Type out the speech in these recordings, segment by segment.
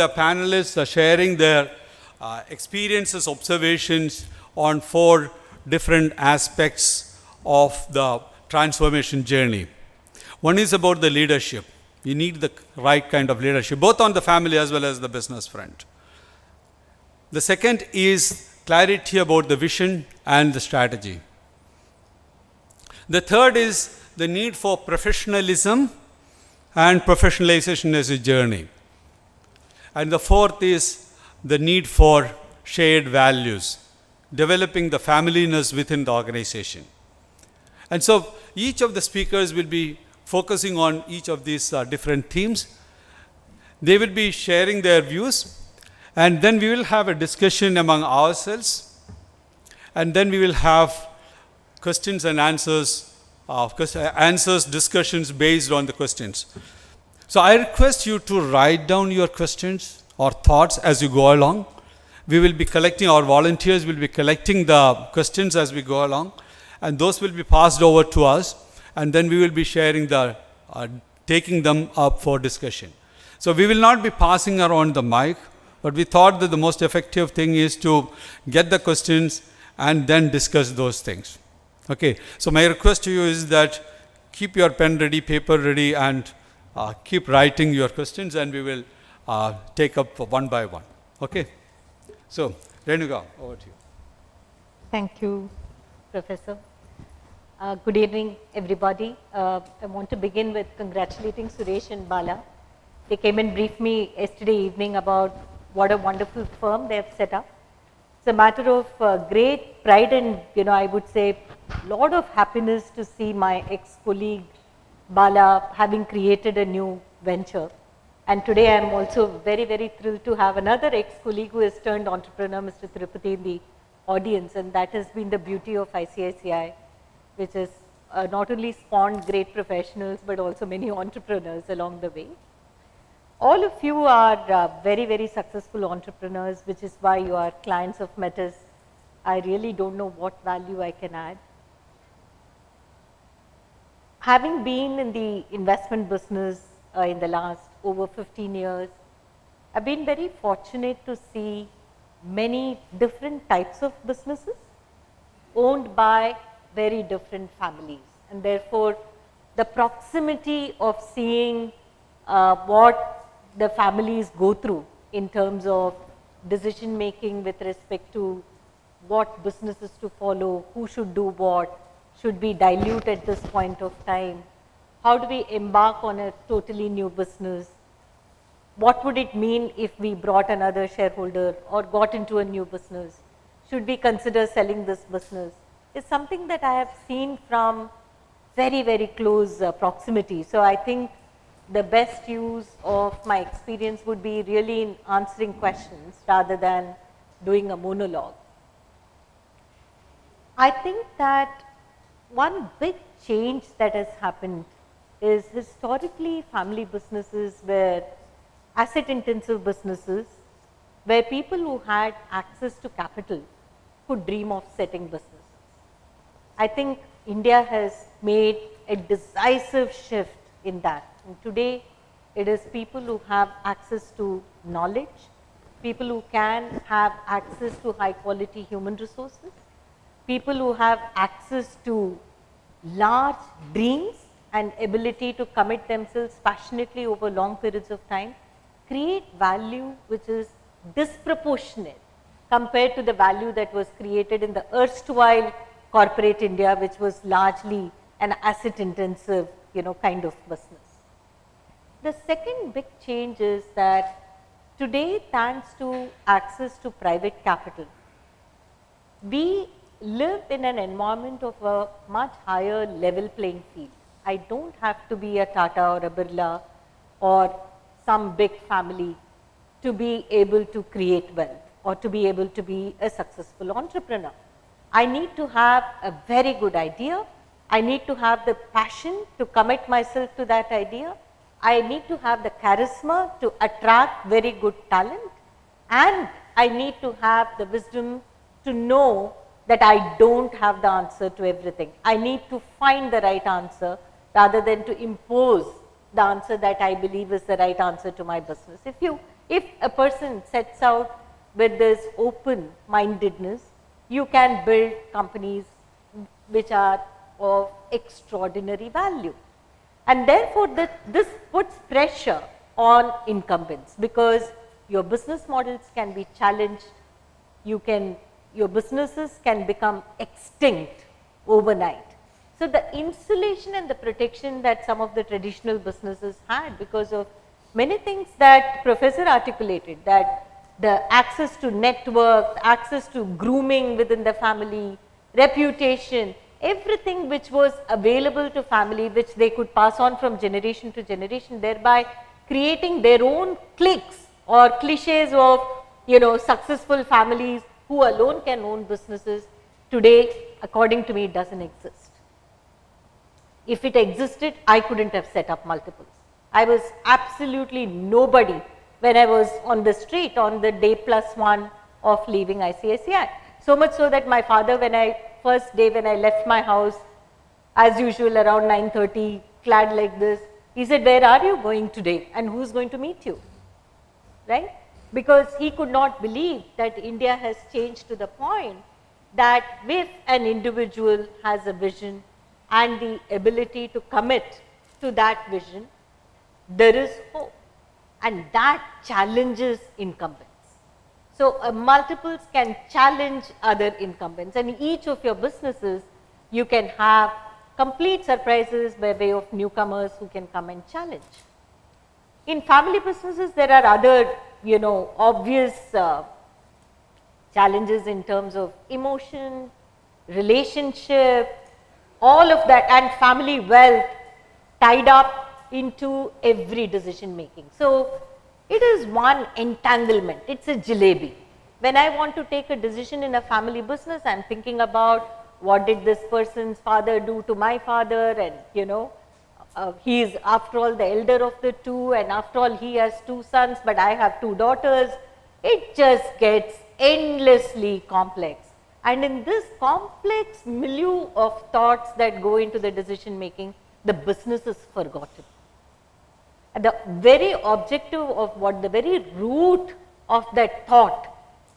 The panelists are sharing their experiences, observations on 4 different aspects of the transformation journey. One is about the leadership. You need the right kind of leadership, both on the family as well as the business front. The second is clarity about the vision and the strategy. The third is the need for professionalism and professionalization as a journey. And the fourth is the need for shared values, developing the familyness within the organization. And so each of the speakers will be focusing on each of these different themes. They will be sharing their views, and then we will have a discussion among ourselves, and then we will have questions and answers, discussions based on the questions. So I request you to write down your questions or thoughts as you go along. We will be collecting, our volunteers will be collecting the questions as we go along, and those will be passed over to us, and then we will be sharing taking them up for discussion. So we will not be passing around the mic, but we thought that the most effective thing is to get the questions and then discuss those things. Okay, so my request to you is that keep your pen ready, paper ready, and keep writing your questions, and we will take up one by one. Okay, so Renuka, over to you. Thank you, Professor. Good evening, everybody. I want to begin with congratulating Suresh and Bala. They came and briefed me yesterday evening about what a wonderful firm they have set up. It's a matter of great pride and, I would say, lot of happiness to see my ex-colleague Bala having created a new venture. And today I am also very, very thrilled to have another ex-colleague who has turned entrepreneur, Mr. Tirupati, in the audience, and that has been the beauty of ICICI, which has not only spawned great professionals but also many entrepreneurs along the way. All of you are very, very successful entrepreneurs, which is why you are clients of Metis. I really don't know what value I can add. Having been in the investment business in the last over 15 years, I've been very fortunate to see many different types of businesses owned by very different families, and therefore the proximity of seeing what the families go through in terms of decision making with respect to what businesses to follow, who should do what, should we dilute at this point of time, how do we embark on a totally new business, what would it mean if we brought another shareholder or got into a new business, should we consider selling this business, is something that I have seen from very, very close proximity. So I think the best use of my experience would be really in answering questions rather than doing a monologue. I think that one big change that has happened is historically family businesses were asset intensive businesses where people who had access to capital could dream of setting businesses. I think India has made a decisive shift in that. And today, it is people who have access to knowledge, people who can have access to high quality human resources, people who have access to large dreams and ability to commit themselves passionately over long periods of time, create value which is disproportionate compared to the value that was created in the erstwhile corporate India, which was largely an asset intensive, kind of business. The second big change is that today, thanks to access to private capital, we live in an environment of a much higher level playing field. I don't have to be a Tata or a Birla or some big family to be able to create wealth or to be able to be a successful entrepreneur. I need to have a very good idea. I need to have the passion to commit myself to that idea. I need to have the charisma to attract very good talent, and I need to have the wisdom to know that I don't have the answer to everything. I need to find the right answer rather than to impose the answer that I believe is the right answer to my business. If you If a person sets out with this open mindedness, you can build companies which are of extraordinary value. And therefore, this puts pressure on incumbents, because your business models can be challenged, your businesses can become extinct overnight. So, the insulation and the protection that some of the traditional businesses had, because of many things that Professor articulated, that the access to network, access to grooming within the family, reputation, everything which was available to family, which they could pass on from generation to generation, thereby creating their own cliques or cliches of, successful families who alone can own businesses. Today, according to me, it doesn't exist. If it existed, I couldn't have set up multiples. I was absolutely nobody when I was on the street on the day +1 of leaving ICICI. So much so that my father, first day when I left my house, as usual around 9:30, clad like this, he said, "Where are you going today and who's going to meet you?" Right? Because he could not believe that India has changed to the point that if an individual has a vision and the ability to commit to that vision, there is hope, and that challenges incumbents. So, multiples can challenge other incumbents, and in each of your businesses you can have complete surprises by way of newcomers who can come and challenge. In family businesses, there are other obvious challenges in terms of emotion, relationship, all of that, and family wealth tied up into every decision making. So, it is one entanglement, it is a jalebi. When I want to take a decision in a family business, I am thinking about what did this person's father do to my father, and he is after all the elder of the two, and after all he has 2 sons, but I have 2 daughters. It just gets endlessly complex. And in this complex milieu of thoughts that go into the decision making, the business is forgotten. And the very objective of the very root of that thought,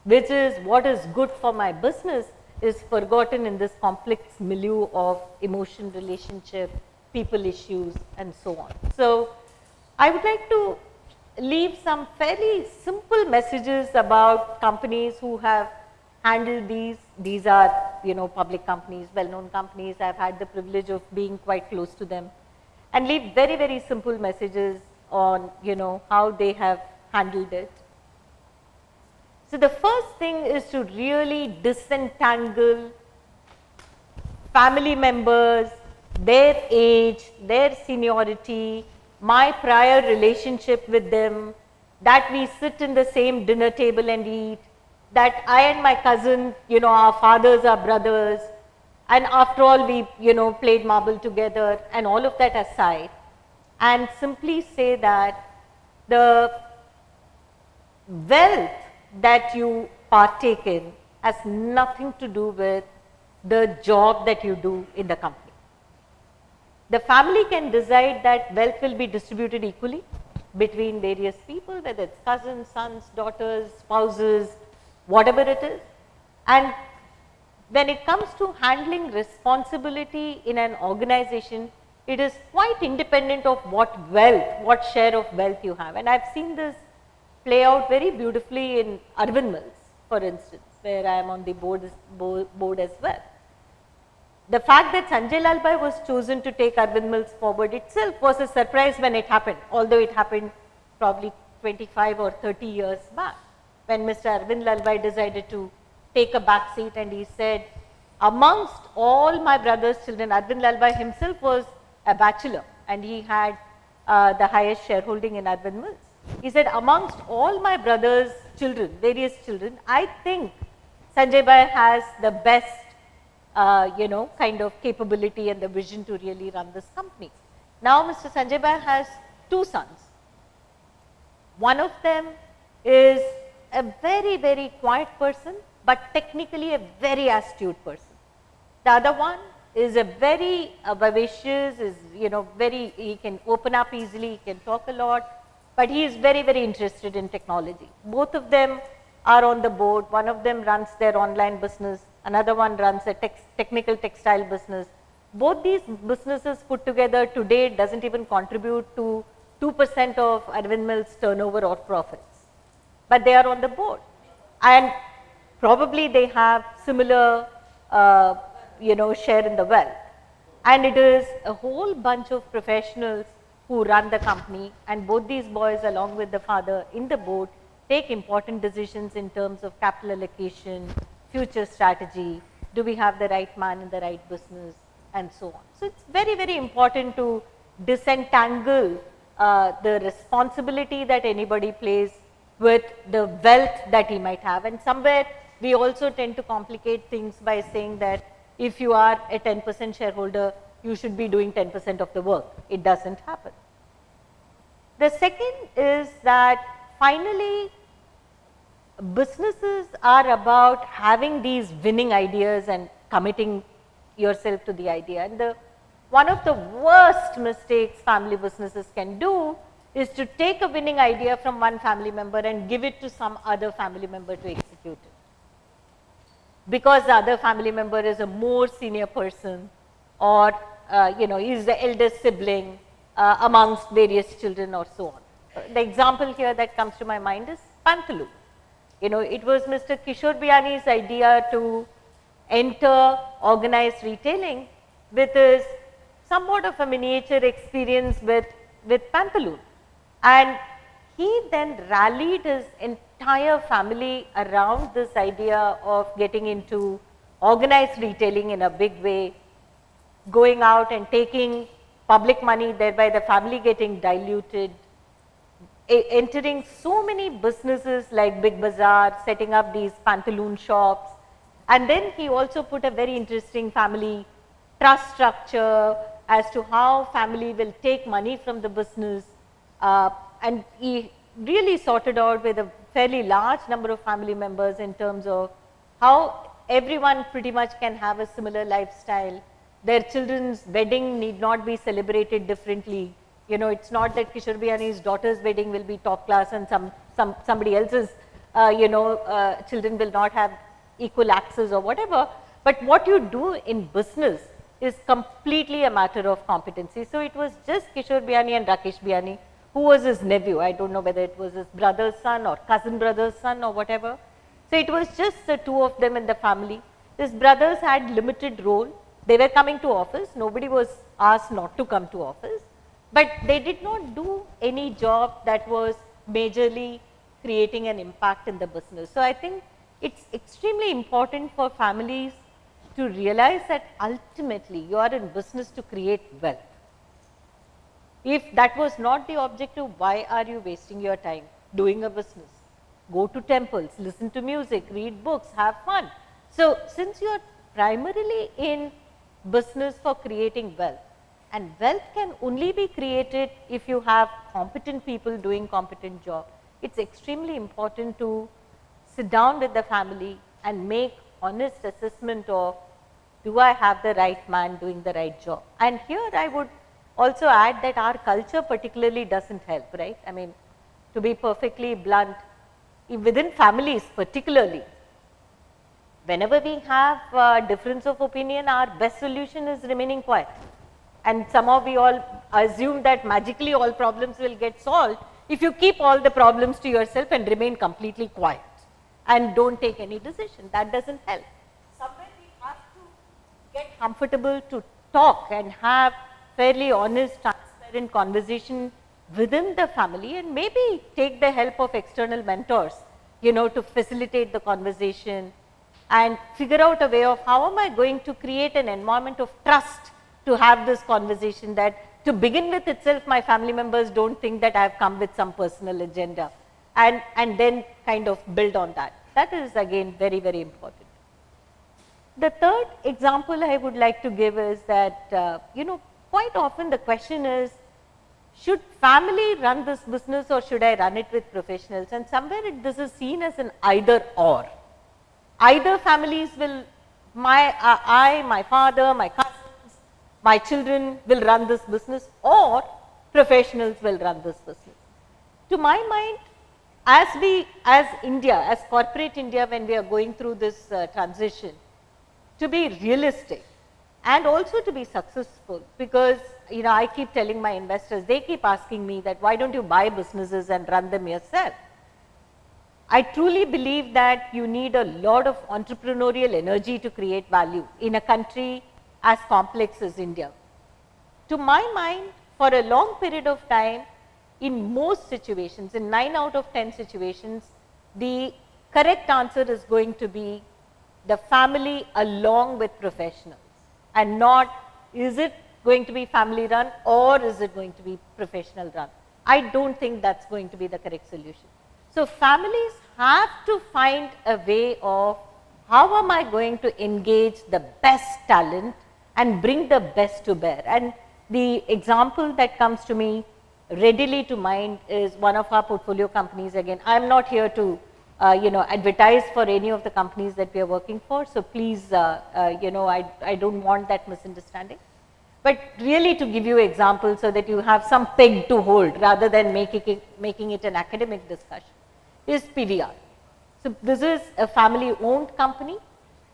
which is what is good for my business, is forgotten in this complex milieu of emotion, relationship, people issues, and so on. So, I would like to leave some fairly simple messages about companies who have handled these. These are public companies, well known companies. I have had the privilege of being quite close to them, and leave very, very simple messages on how they have handled it. So, the first thing is to really disentangle family members, their age, their seniority, my prior relationship with them, that we sit in the same dinner table and eat, that I and my cousin, our fathers are brothers, and after all we played marble together, and all of that aside, and simply say that the wealth that you partake in has nothing to do with the job that you do in the company. The family can decide that wealth will be distributed equally between various people, whether it's cousins, sons, daughters, spouses, whatever it is. And when it comes to handling responsibility in an organization, it is quite independent of what share of wealth you have. And I have seen this play out very beautifully in Arvind Mills, for instance, where I am on the board as well. The fact that Sanjay Lalbhai was chosen to take Arvind Mills forward itself was a surprise when it happened, although it happened probably 25 or 30 years back, when Mr. Arvind Lalbhai decided to take a back seat, and he said, amongst all my brother's children, Arvind Lalbhai himself was a bachelor, and he had the highest shareholding in Arvind Mills. He said, amongst all my brother's children, various children, I think Sanjay Bhai has the best kind of capability and the vision to really run this company. Now, Mr. Sanjay Bhai has 2 sons. One of them is a very, very quiet person, but technically a very astute person. The other one is a very vivacious, he can open up easily, he can talk a lot, but he is very, very interested in technology. Both of them are on the board. One of them runs their online business, another one runs a technical textile business. Both these businesses put together today doesn't even contribute to 2% of Arvind Mill's turnover or profits, but they are on the board, and probably they have similar share in the wealth. And it is a whole bunch of professionals who run the company, and both these boys along with the father in the board take important decisions in terms of capital allocation, future strategy, do we have the right man in the right business, and so on. So, it is very, very important to disentangle the responsibility that anybody plays with the wealth that he might have. And somewhere we also tend to complicate things by saying that if you are a 10% shareholder, you should be doing 10% of the work. It does not happen. The second is that finally, businesses are about having these winning ideas and committing yourself to the idea. And one of the worst mistakes family businesses can do is to take a winning idea from one family member and give it to some other family member to execute it, because the other family member is a more senior person, or is the eldest sibling amongst various children, or so on. The example here that comes to my mind is Pantaloon. It was Mr. Kishore Biyani's idea to enter organized retailing with his somewhat of a miniature experience with Pantaloon, and he then rallied his entire family around this idea of getting into organized retailing in a big way, going out and taking public money, thereby the family getting diluted, entering so many businesses like Big Bazaar, setting up these Pantaloon shops. And then he also put a very interesting family trust structure as to how family will take money from the business, and he really sorted out with a fairly large number of family members in terms of how everyone pretty much can have a similar lifestyle. Their children's wedding need not be celebrated differently. It's not that Kishore Biyani's daughter's wedding will be top class and somebody else's, children will not have equal access or whatever. But what you do in business is completely a matter of competency. So, it was just Kishore Biyani and Rakesh Biyani, who was his nephew. I don't know whether it was his brother's son or cousin brother's son or whatever. So, it was just the two of them in the family. His brothers had limited role. They were coming to office. Nobody was asked not to come to office, but they did not do any job that was majorly creating an impact in the business. So, I think it's extremely important for families to realize that ultimately you are in business to create wealth. If that was not the objective, why are you wasting your time doing a business? Go to temples, listen to music, read books, have fun. So, since you are primarily in business for creating wealth, and wealth can only be created if you have competent people doing competent job, it's extremely important to sit down with the family and make honest assessment of, do I have the right man doing the right job? And here I would also add that our culture particularly doesn't help, right? I mean, to be perfectly blunt, within families particularly, whenever we have difference of opinion, our best solution is remaining quiet. And somehow we all assume that magically all problems will get solved if you keep all the problems to yourself and remain completely quiet and don't take any decision. That doesn't help. Somewhere we have to get comfortable to talk and have fairly honest, transparent conversation within the family, and maybe take the help of external mentors, to facilitate the conversation and figure out a way of how am I going to create an environment of trust to have this conversation, that to begin with itself my family members don't think that I have come with some personal agenda, and then kind of build on that. That is again very, very important. The third example I would like to give is that, quite often the question is, should family run this business or should I run it with professionals? And somewhere this is seen as an either or. Either families will, my father, my cousins, my children will run this business, or professionals will run this business. To my mind, as India, as corporate India, when we are going through this transition, to be realistic and also to be successful, because I keep telling my investors, they keep asking me that why don't you buy businesses and run them yourself. I truly believe that you need a lot of entrepreneurial energy to create value in a country as complex as India. To my mind, for a long period of time, in most situations, in 9 out of 10 situations, the correct answer is going to be the family along with professionals, and not is it going to be family run or is it going to be professional run. I don't think that's going to be the correct solution. So families have to find a way of how am I going to engage the best talent and bring the best to bear. And the example that comes to me readily to mind is one of our portfolio companies. Again, I am not here to advertise for any of the companies that we are working for. So please, I don't want that misunderstanding. But really to give you examples so that you have some peg to hold rather than making it an academic discussion, is PVR. So this is a family owned company,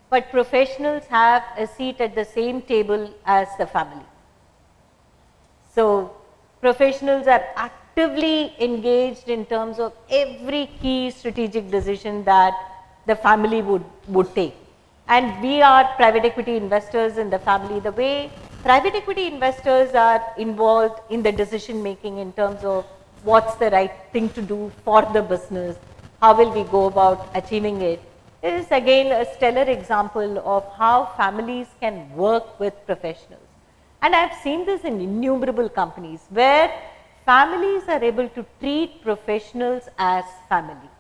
but professionals have a seat at the same table as the family. So professionals are actively engaged in terms of every key strategic decision that the family would take. And we are private equity investors in the family. The way private equity investors are involved in the decision making in terms of what's the right thing to do for the business, how will we go about achieving it, is again a stellar example of how families can work with professionals. And I have seen this in innumerable companies where families are able to treat professionals as family.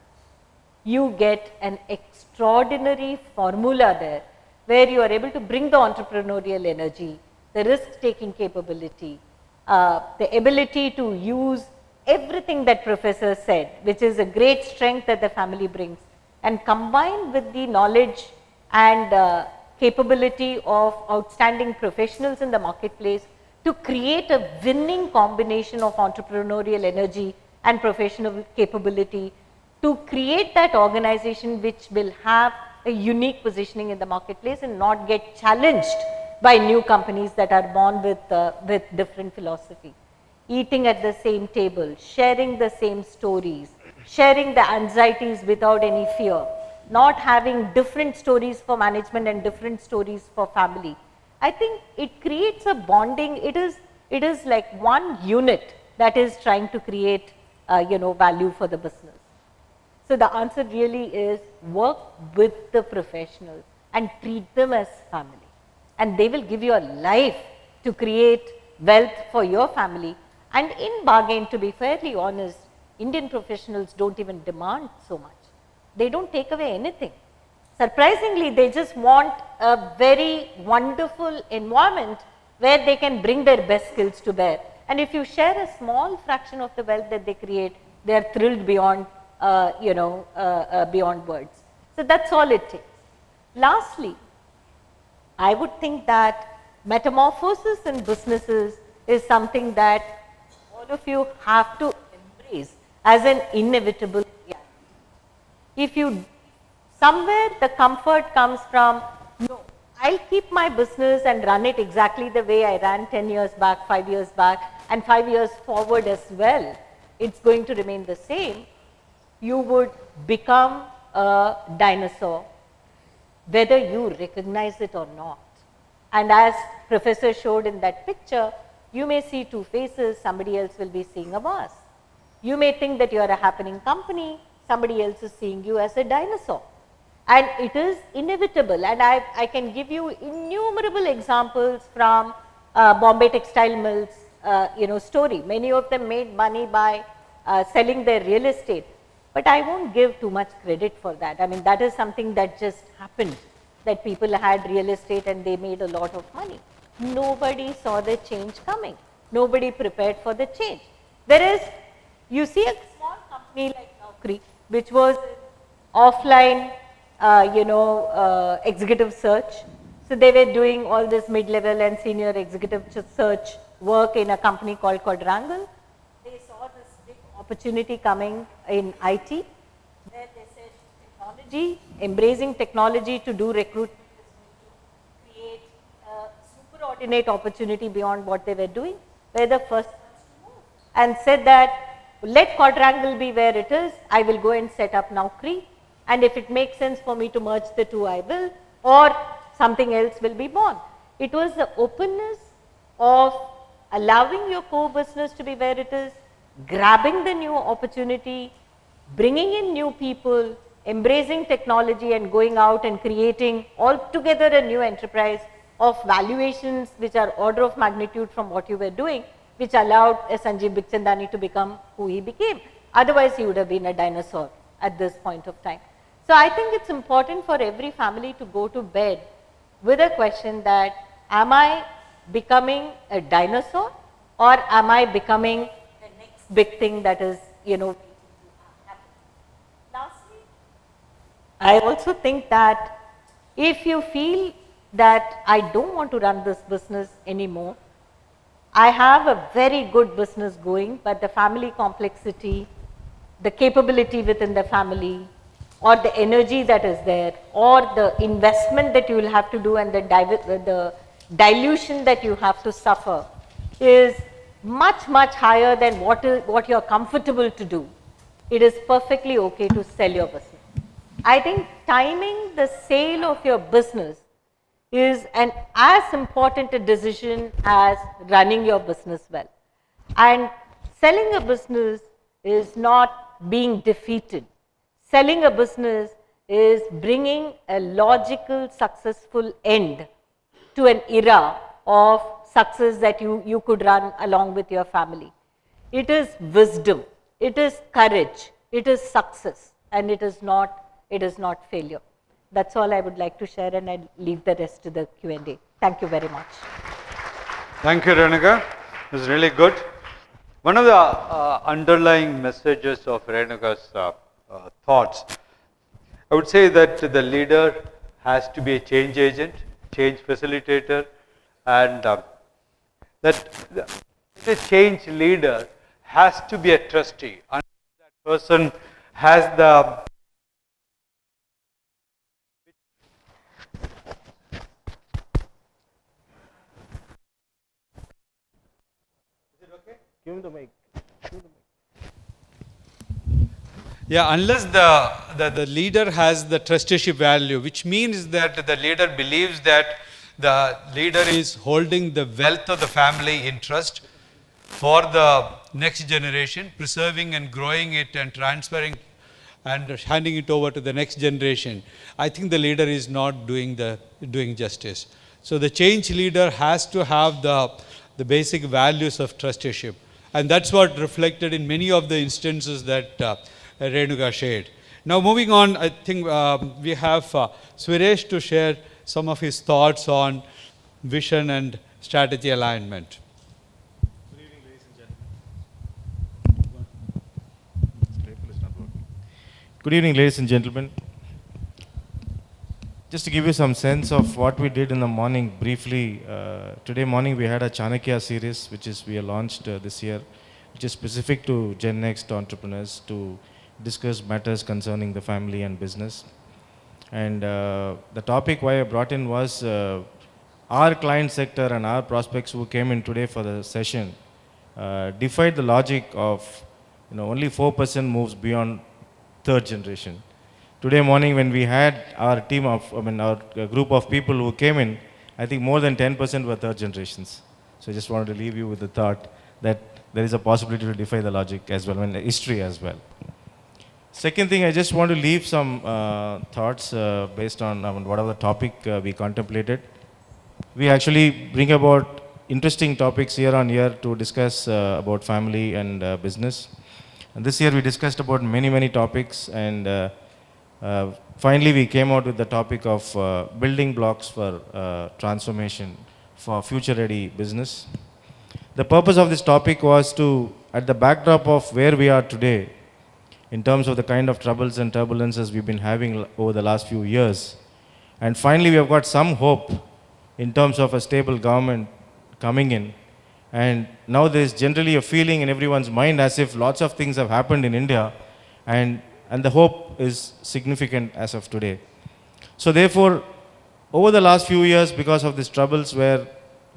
You get an extraordinary formula there where you are able to bring the entrepreneurial energy, the risk taking capability, the ability to use everything that professor said, which is a great strength that the family brings, and combined with the knowledge and capability of outstanding professionals in the marketplace to create a winning combination of entrepreneurial energy and professional capability to create that organization which will have a unique positioning in the marketplace and not get challenged by new companies that are born with different philosophy. Eating at the same table, sharing the same stories, sharing the anxieties without any fear, not having different stories for management and different stories for family. I think it creates a bonding. It is like one unit that is trying to create value for the business. So the answer really is work with the professionals and treat them as family, and they will give you a life to create wealth for your family. And in bargain, to be fairly honest, Indian professionals don't even demand so much. They don't take away anything. Surprisingly, they just want a very wonderful environment where they can bring their best skills to bear. And if you share a small fraction of the wealth that they create, they are thrilled beyond beyond words. So that's all it takes. Lastly, I would think that metamorphosis in businesses is something that all of you have to embrace as an inevitable reality. If you somewhere the comfort comes from, no, I'll keep my business and run it exactly the way I ran 10 years back, 5 years back, and 5 years forward as well. It's going to remain the same. You would become a dinosaur, whether you recognize it or not. And as professor showed in that picture, you may see two faces, somebody else will be seeing a mask. You may think that you are a happening company, somebody else is seeing you as a dinosaur. And it is inevitable, and I can give you innumerable examples from Bombay Textile Mills story. Many of them made money by selling their real estate. But I won't give too much credit for that. I mean, that is something that just happened, that people had real estate and they made a lot of money. Nobody saw the change coming. Nobody prepared for the change. Whereas you see a small company like Naukri, which was offline, executive search. So they were doing all this mid-level and senior executive search work in a company called Quadrangle. They saw this big opportunity coming in IT, where they said technology, embracing technology to do recruitment is going to create a superordinate opportunity beyond what they were doing. We're the first ones to move and said that let quadrangle be where it is, I will go and set up Naukri, and if it makes sense for me to merge the two, I will, or something else will be born. It was the openness of allowing your core business to be where it is, grabbing the new opportunity, bringing in new people, embracing technology and going out and creating altogether a new enterprise of valuations which are order of magnitude from what you were doing, which allowed Sanjeev Bikhchandani to become who he became. Otherwise, he would have been a dinosaur at this point of time. So, I think it's important for every family to go to bed with a question that, am I becoming a dinosaur or am I becoming the next big thing that is, happen. Lastly, I also think that if you feel that I don't want to run this business anymore, I have a very good business going, but the family complexity, the capability within the family, or the energy that is there, or the investment that you will have to do and the dilution that you have to suffer is much, much higher than what you are comfortable to do. It is perfectly okay to sell your business. I think timing the sale of your business is as important a decision as running your business well. And selling a business is not being defeated. Selling a business is bringing a logical, successful end to an era of success that you could run along with your family. It is wisdom, it is courage, it is success, and it is not failure. That's all I would like to share, and I'll leave the rest to the Q&A. Thank you very much. Thank you, Renuka. It was really good. One of the underlying messages of Renuka's thoughts, I would say that the leader has to be a change agent, change facilitator, and that the change leader has to be a trustee. And that person has the Give him the mic. Yeah, unless the leader has the trusteeship value, which means that the leader believes that the leader is holding the wealth of the family in trust for the next generation, preserving and growing it and transferring and handing it over to the next generation. I think the leader is not doing justice. So the change leader has to have the basic values of trusteeship. And that's what reflected in many of the instances that Renuka shared. Now moving on, I think we have Suresh to share some of his thoughts on vision and strategy alignment. Good evening, ladies and gentlemen. Good evening, ladies and gentlemen. Just to give you some sense of what we did in the morning briefly, today morning we had a Chanakya series which we launched this year, which is specific to Gen Next entrepreneurs to discuss matters concerning the family and business. And the topic why I brought in was our client sector and our prospects who came in today for the session defied the logic of only 4% moves beyond third generation. Today morning when we had our team of, our group of people who came in, I think more than 10% were third generations. So I just wanted to leave you with the thought that there is a possibility to defy the logic as well, and the history as well. Second thing, I just want to leave some thoughts based on whatever the topic we contemplated. We actually bring about interesting topics year on year to discuss about family and business. And this year we discussed about many topics, and finally we came out with the topic of building blocks for transformation for future ready business. The purpose of this topic was to, at the backdrop of where we are today, in terms of the kind of troubles and turbulences we've been having over the last few years, and finally we have got some hope in terms of a stable government coming in, And now there is generally a feeling in everyone's mind as if lots of things have happened in India, and the hope is significant as of today. So therefore, over the last few years, because of these troubles where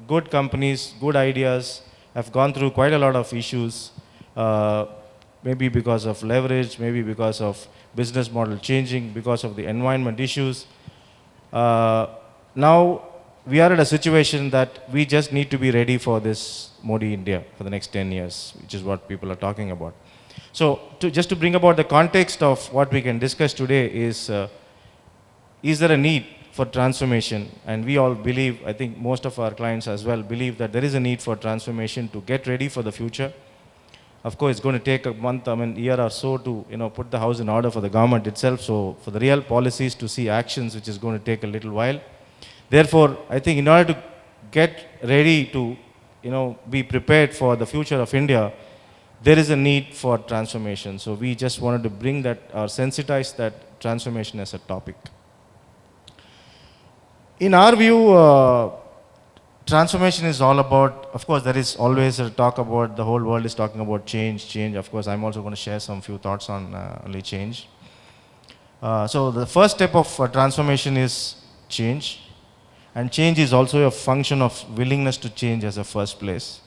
good companies, good ideas have gone through quite a lot of issues, maybe because of leverage, maybe because of business model changing, because of the environment issues. Now we are at a situation that we just need to be ready for this Modi India for the next 10 years, which is what people are talking about. So just to bring about the context of what we can discuss today is there a need for transformation? And we all believe, I think most of our clients as well believe that there is a need for transformation to get ready for the future. Of course, it's going to take a month, year or so to put the house in order for the government itself. So for the real policies to see actions, which is going to take a little while. Therefore, I think in order to get ready to be prepared for the future of India, there is a need for transformation. So we just wanted to bring that or sensitize that transformation as a topic. In our view, transformation is all about, of course, there is always a talk about, the whole world is talking about change. Of course, I'm also going to share some few thoughts on only change. So the first step of transformation is change. And change is also a function of willingness to change as a first place.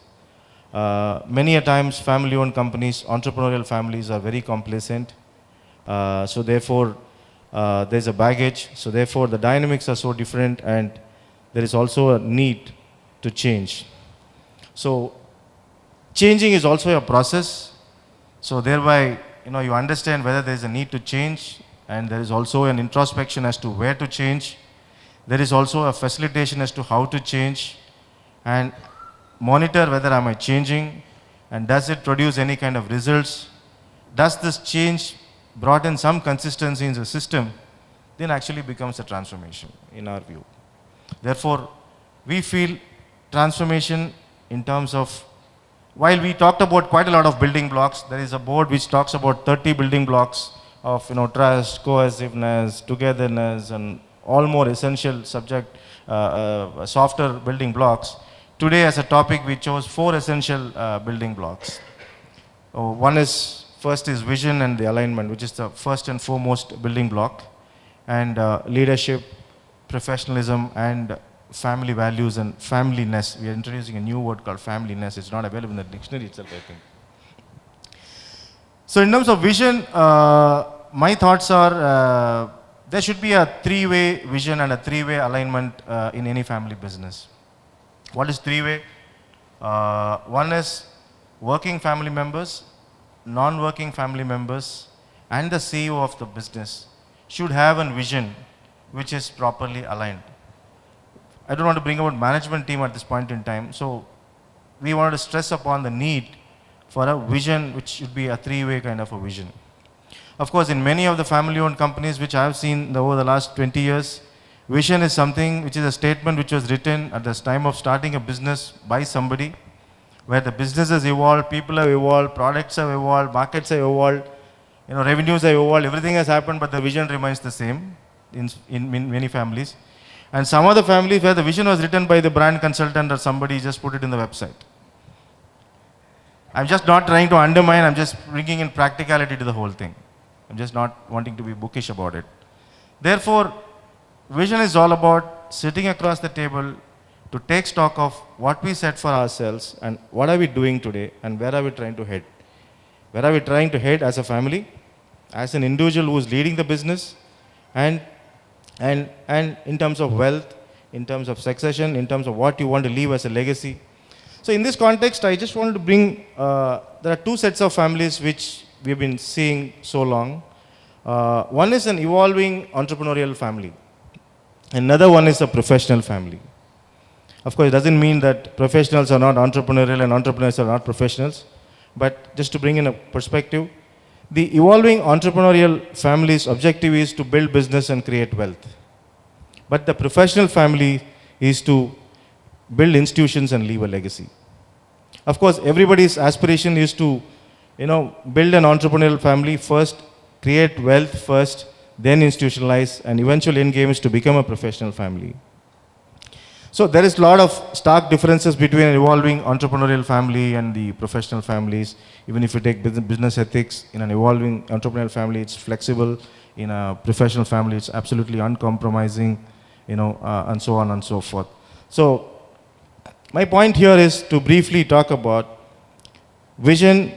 Many a times, family-owned companies, entrepreneurial families are very complacent. So therefore, there's a baggage. So therefore, the dynamics are so different, and there is also a need to change. So changing is also a process. So thereby, you understand whether there is a need to change, and there is also an introspection as to where to change. There is also a facilitation as to how to change, and monitor whether am I changing, and does it produce any kind of results. Does this change brought in some consistency in the system, then actually becomes a transformation in our view. Therefore, we feel transformation in terms of, while we talked about quite a lot of building blocks, there is a board which talks about 30 building blocks of trust, cohesiveness, togetherness, and all more essential subject, softer building blocks. Today as a topic we chose 4 essential building blocks. First is vision and the alignment, which is the first and foremost building block, and leadership, professionalism, and family values and familyness. We are introducing a new word called familyness. It's not available in the dictionary itself, I think. So in terms of vision, my thoughts are there should be a 3-way vision and a 3-way alignment in any family business. What is 3-way? One is working family members, non-working family members, and the CEO of the business should have a vision which is properly aligned. I don't want to bring about management team at this point in time, so we wanted to stress upon the need for a vision which should be a 3-way kind of a vision. Of course, in many of the family-owned companies which I have seen over the last 20 years, vision is something which is a statement which was written at the time of starting a business by somebody, where the business has evolved, people have evolved, products have evolved, markets have evolved, revenues have evolved, everything has happened, but the vision remains the same in many families. And some other families where the vision was written by the brand consultant or somebody just put it in the website. I'm just not trying to undermine, I'm just bringing in practicality to the whole thing. I'm just not wanting to be bookish about it. Therefore, vision is all about sitting across the table to take stock of what we set for ourselves and what are we doing today and where are we trying to head. Where are we trying to head as a family, as an individual who is leading the business, and in terms of wealth, in terms of succession, in terms of what you want to leave as a legacy. So in this context, I just wanted to bring, there are 2 sets of families which we have been seeing so long. One is an evolving entrepreneurial family. Another one is a professional family. Of course, it doesn't mean that professionals are not entrepreneurial and entrepreneurs are not professionals. But just to bring in a perspective, the evolving entrepreneurial family's objective is to build business and create wealth. But the professional family is to build institutions and leave a legacy. Of course, everybody's aspiration is to build an entrepreneurial family first, create wealth first, then institutionalize, and eventual end game is to become a professional family. So there is a lot of stark differences between an evolving entrepreneurial family and the professional families. Even if you take business ethics, in an evolving entrepreneurial family, it's flexible. In a professional family, it's absolutely uncompromising, and so on and so forth. So my point here is to briefly talk about vision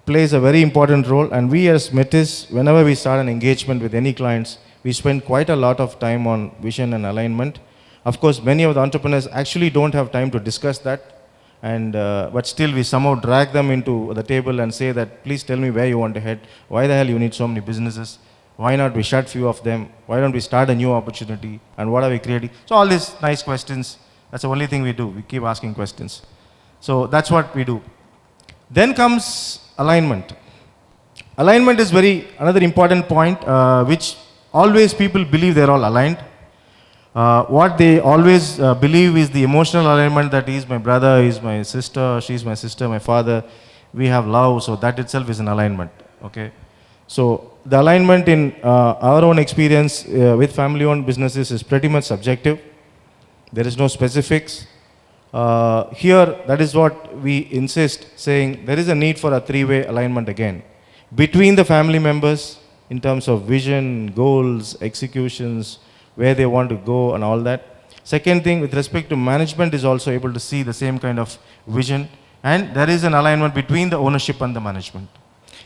plays a very important role, and we as Metis, whenever we start an engagement with any clients, we spend quite a lot of time on vision and alignment. Of course, many of the entrepreneurs actually don't have time to discuss that, but still we somehow drag them into the table and say that, please tell me where you want to head, why the hell you need so many businesses, why not we shut few of them, why don't we start a new opportunity, and what are we creating? So all these nice questions, that's the only thing we do, we keep asking questions. So that's what we do. Then comes alignment. Alignment is another important point, which always people believe they're all aligned. What they always believe is the emotional alignment, that he's my brother, he's my sister, she's my sister, my father, we have love, so that itself is an alignment, okay? So the alignment in our own experience with family-owned businesses is pretty much subjective. There is no specifics. Here, that is what we insist, saying there is a need for a three-way alignment again, between the family members in terms of vision, goals, executions, where they want to go and all that. Second thing, with respect to management, is also able to see the same kind of vision, and there is an alignment between the ownership and the management.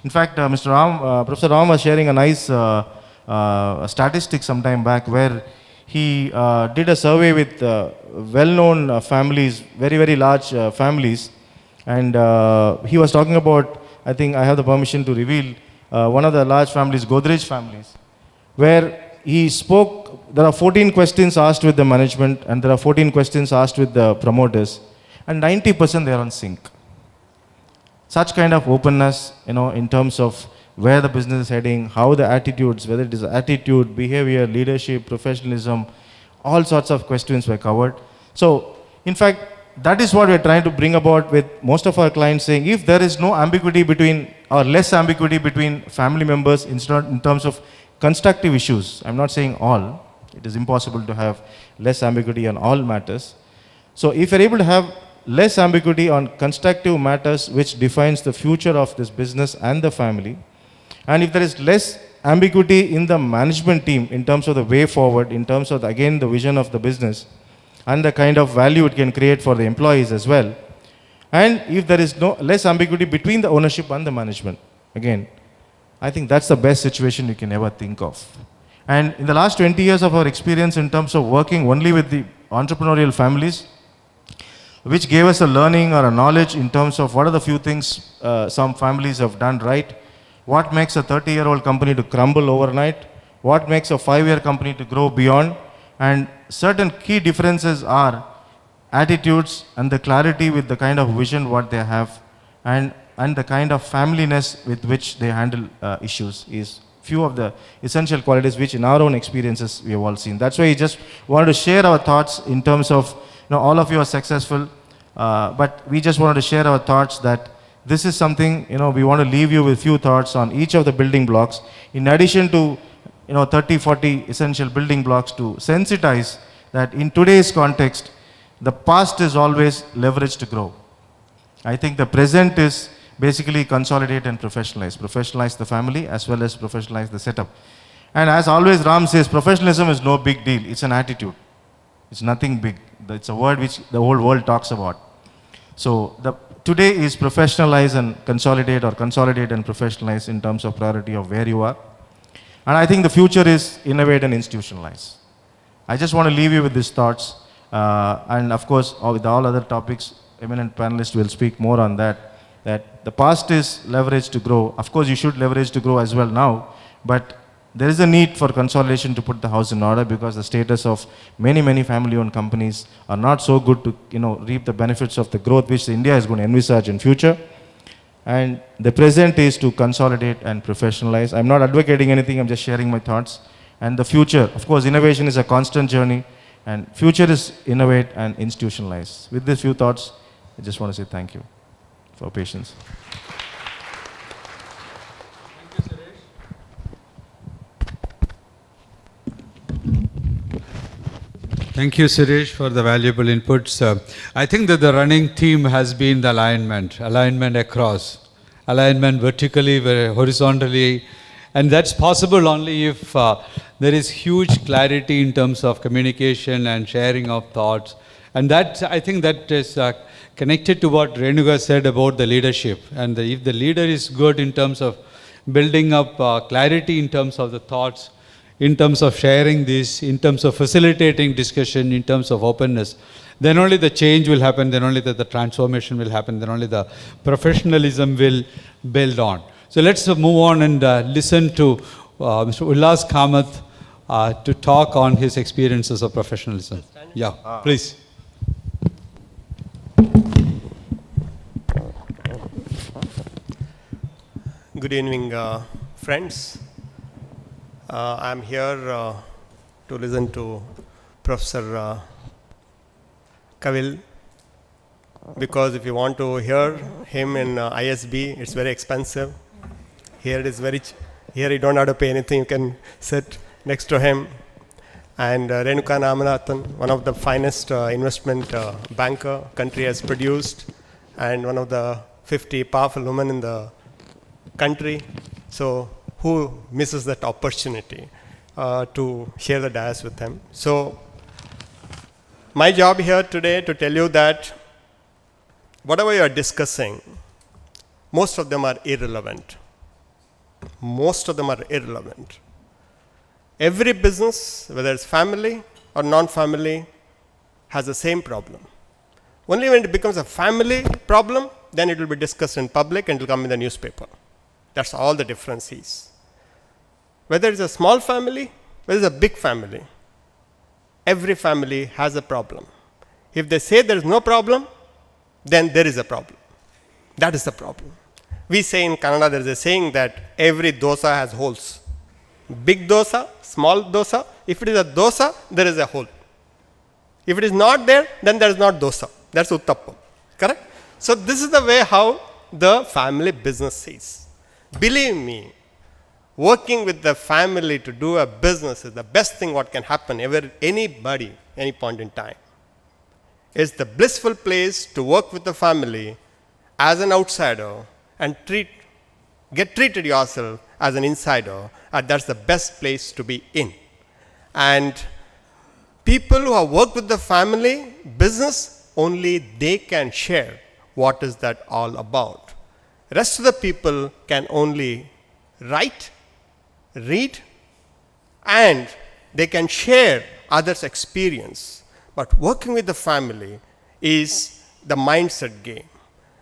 In fact, Professor Ram was sharing a nice statistic some time back, where he did a survey with well-known families, very, very large families, and he was talking about, I think I have the permission to reveal, one of the large families, Godrej families, where he spoke, there are 14 questions asked with the management and there are 14 questions asked with the promoters, and 90% they are on sync. Such kind of openness, in terms of where the business is heading, how the attitudes, whether it is attitude, behavior, leadership, professionalism, all sorts of questions were covered. So, in fact, that is what we are trying to bring about with most of our clients, saying if there is no ambiguity between, or less ambiguity between family members in terms of constructive issues, I'm not saying all, it is impossible to have less ambiguity on all matters. So if you're able to have less ambiguity on constructive matters which defines the future of this business and the family, and if there is less ambiguity in the management team in terms of the way forward, in terms of, again, the vision of the business and the kind of value it can create for the employees as well, and if there is less ambiguity between the ownership and the management, again, I think that's the best situation you can ever think of. And in the last 20 years of our experience in terms of working only with the entrepreneurial families, which gave us a learning or a knowledge in terms of what are the few things some families have done right, what makes a 30-year-old company to crumble overnight, what makes a 5-year company to grow beyond, and certain key differences are attitudes and the clarity with the kind of vision what they have, and the kind of familyness with which they handle issues is few of the essential qualities which in our own experiences we have all seen. That's why we just wanted to share our thoughts in terms of, all of you are successful, but we just wanted to share our thoughts that this is something, we want to leave you with few thoughts on each of the building blocks, in addition to, 30, 40 essential building blocks, to sensitize that in today's context, the past is always leveraged to grow. I think the present is basically consolidate and professionalize. Professionalize the family as well as professionalize the setup. And as always Ram says, professionalism is no big deal. It's an attitude. It's nothing big. It's a word which the whole world talks about. So today is professionalize and consolidate, or consolidate and professionalize in terms of priority of where you are. And I think the future is innovate and institutionalize. I just want to leave you with these thoughts. And of course, with all other topics, eminent panelists will speak more on that the past is leveraged to grow. Of course, you should leverage to grow as well now, but there is a need for consolidation to put the house in order, because the status of many, many family-owned companies are not so good to, reap the benefits of the growth which India is going to envisage in future. And the present is to consolidate and professionalize. I'm not advocating anything, I'm just sharing my thoughts. And the future, of course, innovation is a constant journey, and future is innovate and institutionalize. With these few thoughts, I just want to say thank you for patience. Thank you, Suresh. Thank you, Suresh, for the valuable inputs. I think that the running theme has been the alignment across, alignment vertically, horizontally, and that's possible only if there is huge clarity in terms of communication and sharing of thoughts. And that, I think that is connected to what Renuka said about the leadership. And if the leader is good in terms of building up clarity in terms of the thoughts, in terms of sharing this, in terms of facilitating discussion, in terms of openness, then only the change will happen, then only the transformation will happen, then only the professionalism will build on. So let's move on and listen to Mr. Ullas Kamath to talk on his experiences of professionalism. Yeah, please. Good evening, friends. I'm here to listen to Professor Kavil, because if you want to hear him in ISB, it's very expensive. Here it is here you don't have to pay anything. You can sit next to him. And Renuka Ramanath, one of the finest investment banker country has produced, and one of the 50 powerful women in the country. So who misses that opportunity to share the dais with them? So my job here today to tell you that whatever you are discussing, most of them are irrelevant. Most of them are irrelevant. Every business, whether it's family or non-family, has the same problem. Only when it becomes a family problem, then it will be discussed in public and it will come in the newspaper. That's all the difference is. Whether it's a small family, whether it's a big family, every family has a problem. If they say there is no problem, then there is a problem. That is the problem. We say in Kannada, there is a saying that every dosa has holes. Big dosa, small dosa. If it is a dosa, there is a hole. If it is not there, then there is not dosa. That's uttappa. Correct? So this is the way how the family business is. Believe me, working with the family to do a business is the best thing what can happen ever anybody, any point in time. It's the blissful place to work with the family as an outsider and get treated yourself as an insider, and that's the best place to be in. And people who have worked with the family business, only they can share what is that all about. Rest of the people can only write, read, and they can share others' experience. But working with the family is the mindset game.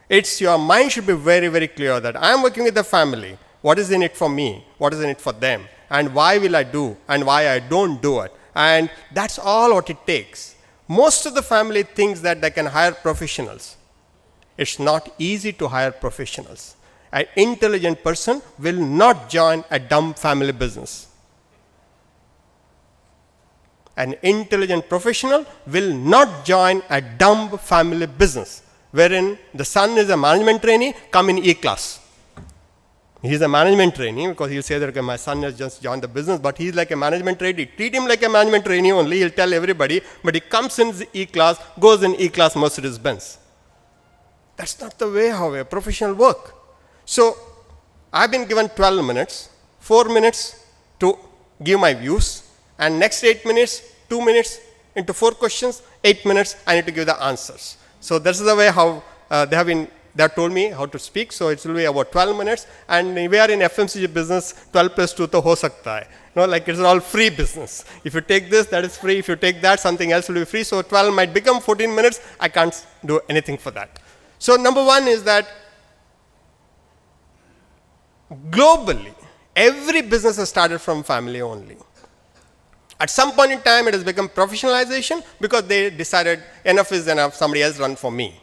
It's your mind should be very, very clear that I am working with the family. What is in it for me? What is in it for them? And why will I do? And why I don't do it? And that's all what it takes. Most of the family thinks that they can hire professionals. It's not easy to hire professionals. An intelligent person will not join a dumb family business. An intelligent professional will not join a dumb family business, wherein the son is a management trainee, come in E-class. He's a management trainee because he'll say that okay, my son has just joined the business, but he's like a management trainee. Treat him like a management trainee only, he'll tell everybody, but he comes in E-class, goes in E-class Mercedes-Benz. That's not the way how a professional work. So I've been given 12 minutes, 4 minutes to give my views, and next 8 minutes, 2 minutes into 4 questions, 8 minutes, I need to give the answers. So this is the way how they have told me how to speak. So it will be about 12 minutes, and we are in FMCG business, 12 plus 2 to ho sakta hai. Like it's all free business. If you take this, that is free. If you take that, something else will be free. So 12 might become 14 minutes. I can't do anything for that. So number one is that globally, every business has started from family only. At some point in time, it has become professionalization because they decided enough is enough, somebody else run for me.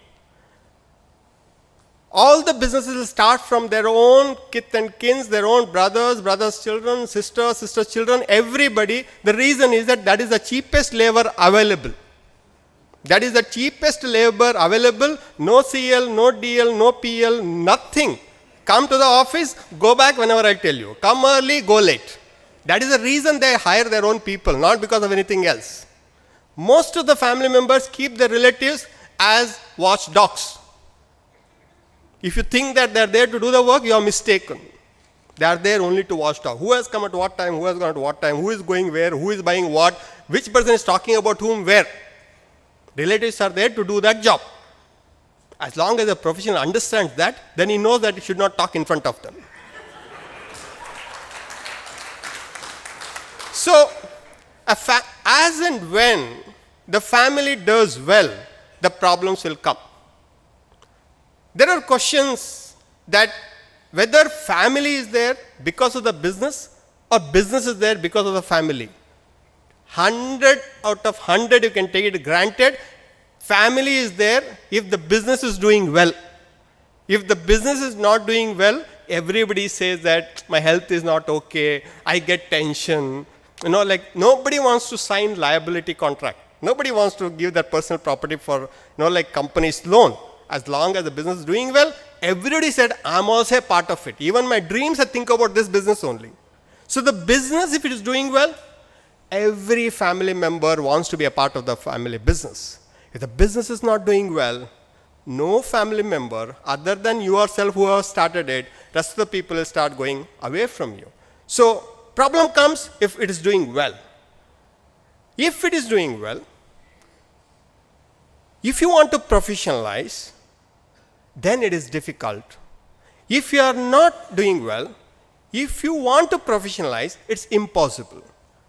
All the businesses will start from their own kith and kins, their own brothers' children, sisters' children, everybody. The reason is that is the cheapest labor available. That is the cheapest labor available. No CL, no DL, no PL, nothing. Come to the office, go back whenever I tell you. Come early, go late. That is the reason they hire their own people, not because of anything else. Most of the family members keep their relatives as watchdogs. If you think that they are there to do the work, you are mistaken. They are there only to watch dog. Who has come at what time, who has gone at what time, who is going where, who is buying what, which person is talking about whom where. Relatives are there to do that job. As long as a professional understands that, then he knows that he should not talk in front of them. So, as and when the family does well, the problems will come. There are questions that whether family is there because of the business or business is there because of the family. 100 out of 100 you can take it granted. Family is there if the business is doing well. If the business is not doing well, everybody says that my health is not okay, I get tension. Like nobody wants to sign liability contract. Nobody wants to give their personal property for, like company's loan. As long as the business is doing well, everybody said, I'm also a part of it. Even my dreams, I think about this business only. So the business, if it is doing well, every family member wants to be a part of the family business. If the business is not doing well, no family member, other than yourself who have started it, rest of the people will start going away from you. So problem comes if it is doing well. If it is doing well, if you want to professionalize, then it is difficult. If you are not doing well, if you want to professionalize, it's impossible.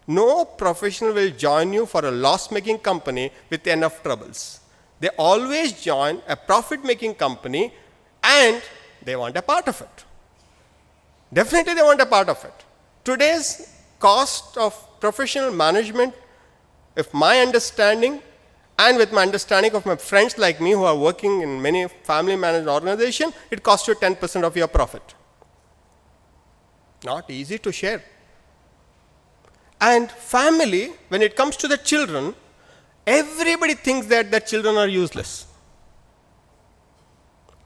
No professional will join you for a loss-making company with enough troubles. They always join a profit-making company and they want a part of it. Definitely they want a part of it. Today's cost of professional management, if my understanding and with my understanding of my friends like me who are working in many family managed organizations, it costs you 10% of your profit. Not easy to share. And family, when it comes to the children, everybody thinks that their children are useless.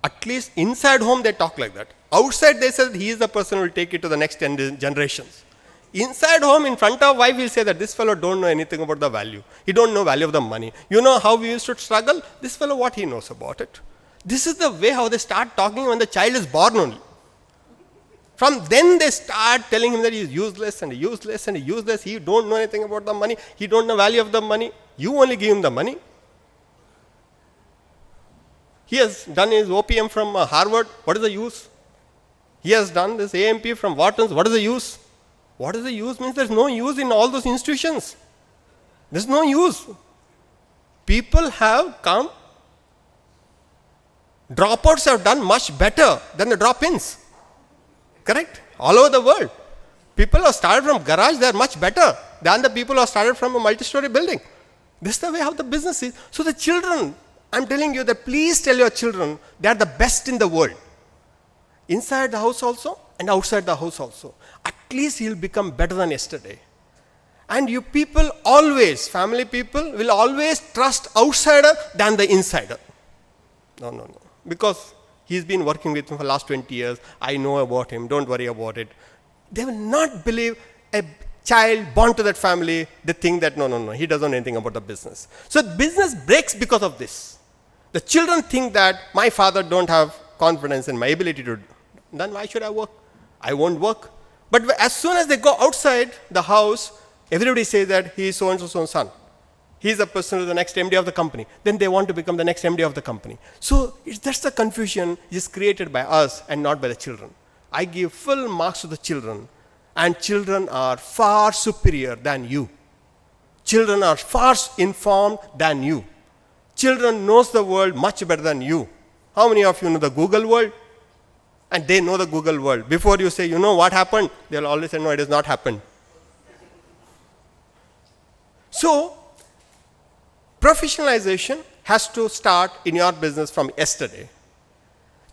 At least inside home they talk like that. Outside they say that he is the person who will take it to the next 10 generations. Inside home, in front of wife, we'll say that this fellow don't know anything about the value. He don't know value of the money. You know how we used to struggle? This fellow, what he knows about it? This is the way how they start talking when the child is born only. From then they start telling him that he is useless and useless and useless. He don't know anything about the money. He don't know value of the money. You only give him the money. He has done his OPM from Harvard. What is the use? He has done this AMP from Wharton's. What is the use? What is the use? Means there's no use in all those institutions. There's no use. People have come. Dropouts have done much better than the drop-ins. Correct? All over the world. People who have started from garage, they are much better than the people who have started from a multi-story building. This is the way how the business is. So the children, I'm telling you that please tell your children they are the best in the world. Inside the house also and outside the house also. At least he'll become better than yesterday. And you people always, family people, will always trust outsider than the insider. No. Because he's been working with me for the last 20 years. I know about him. Don't worry about it. They will not believe a child born to that family. They think that no, he doesn't know anything about the business. So business breaks because of this. The children think that my father don't have confidence in my ability to do. Then why should I work? I won't work. But as soon as they go outside the house, everybody says that he is so-and-so's son. He is the person who is the next MD of the company. Then they want to become the next MD of the company. So that's the confusion is created by us and not by the children. I give full marks to the children. And children are far superior than you. Children are far informed than you. Children knows the world much better than you. How many of you know the Google world? And they know the Google world. Before you say, you know what happened? They'll always say, no, it has not happened. So, professionalization has to start in your business from yesterday.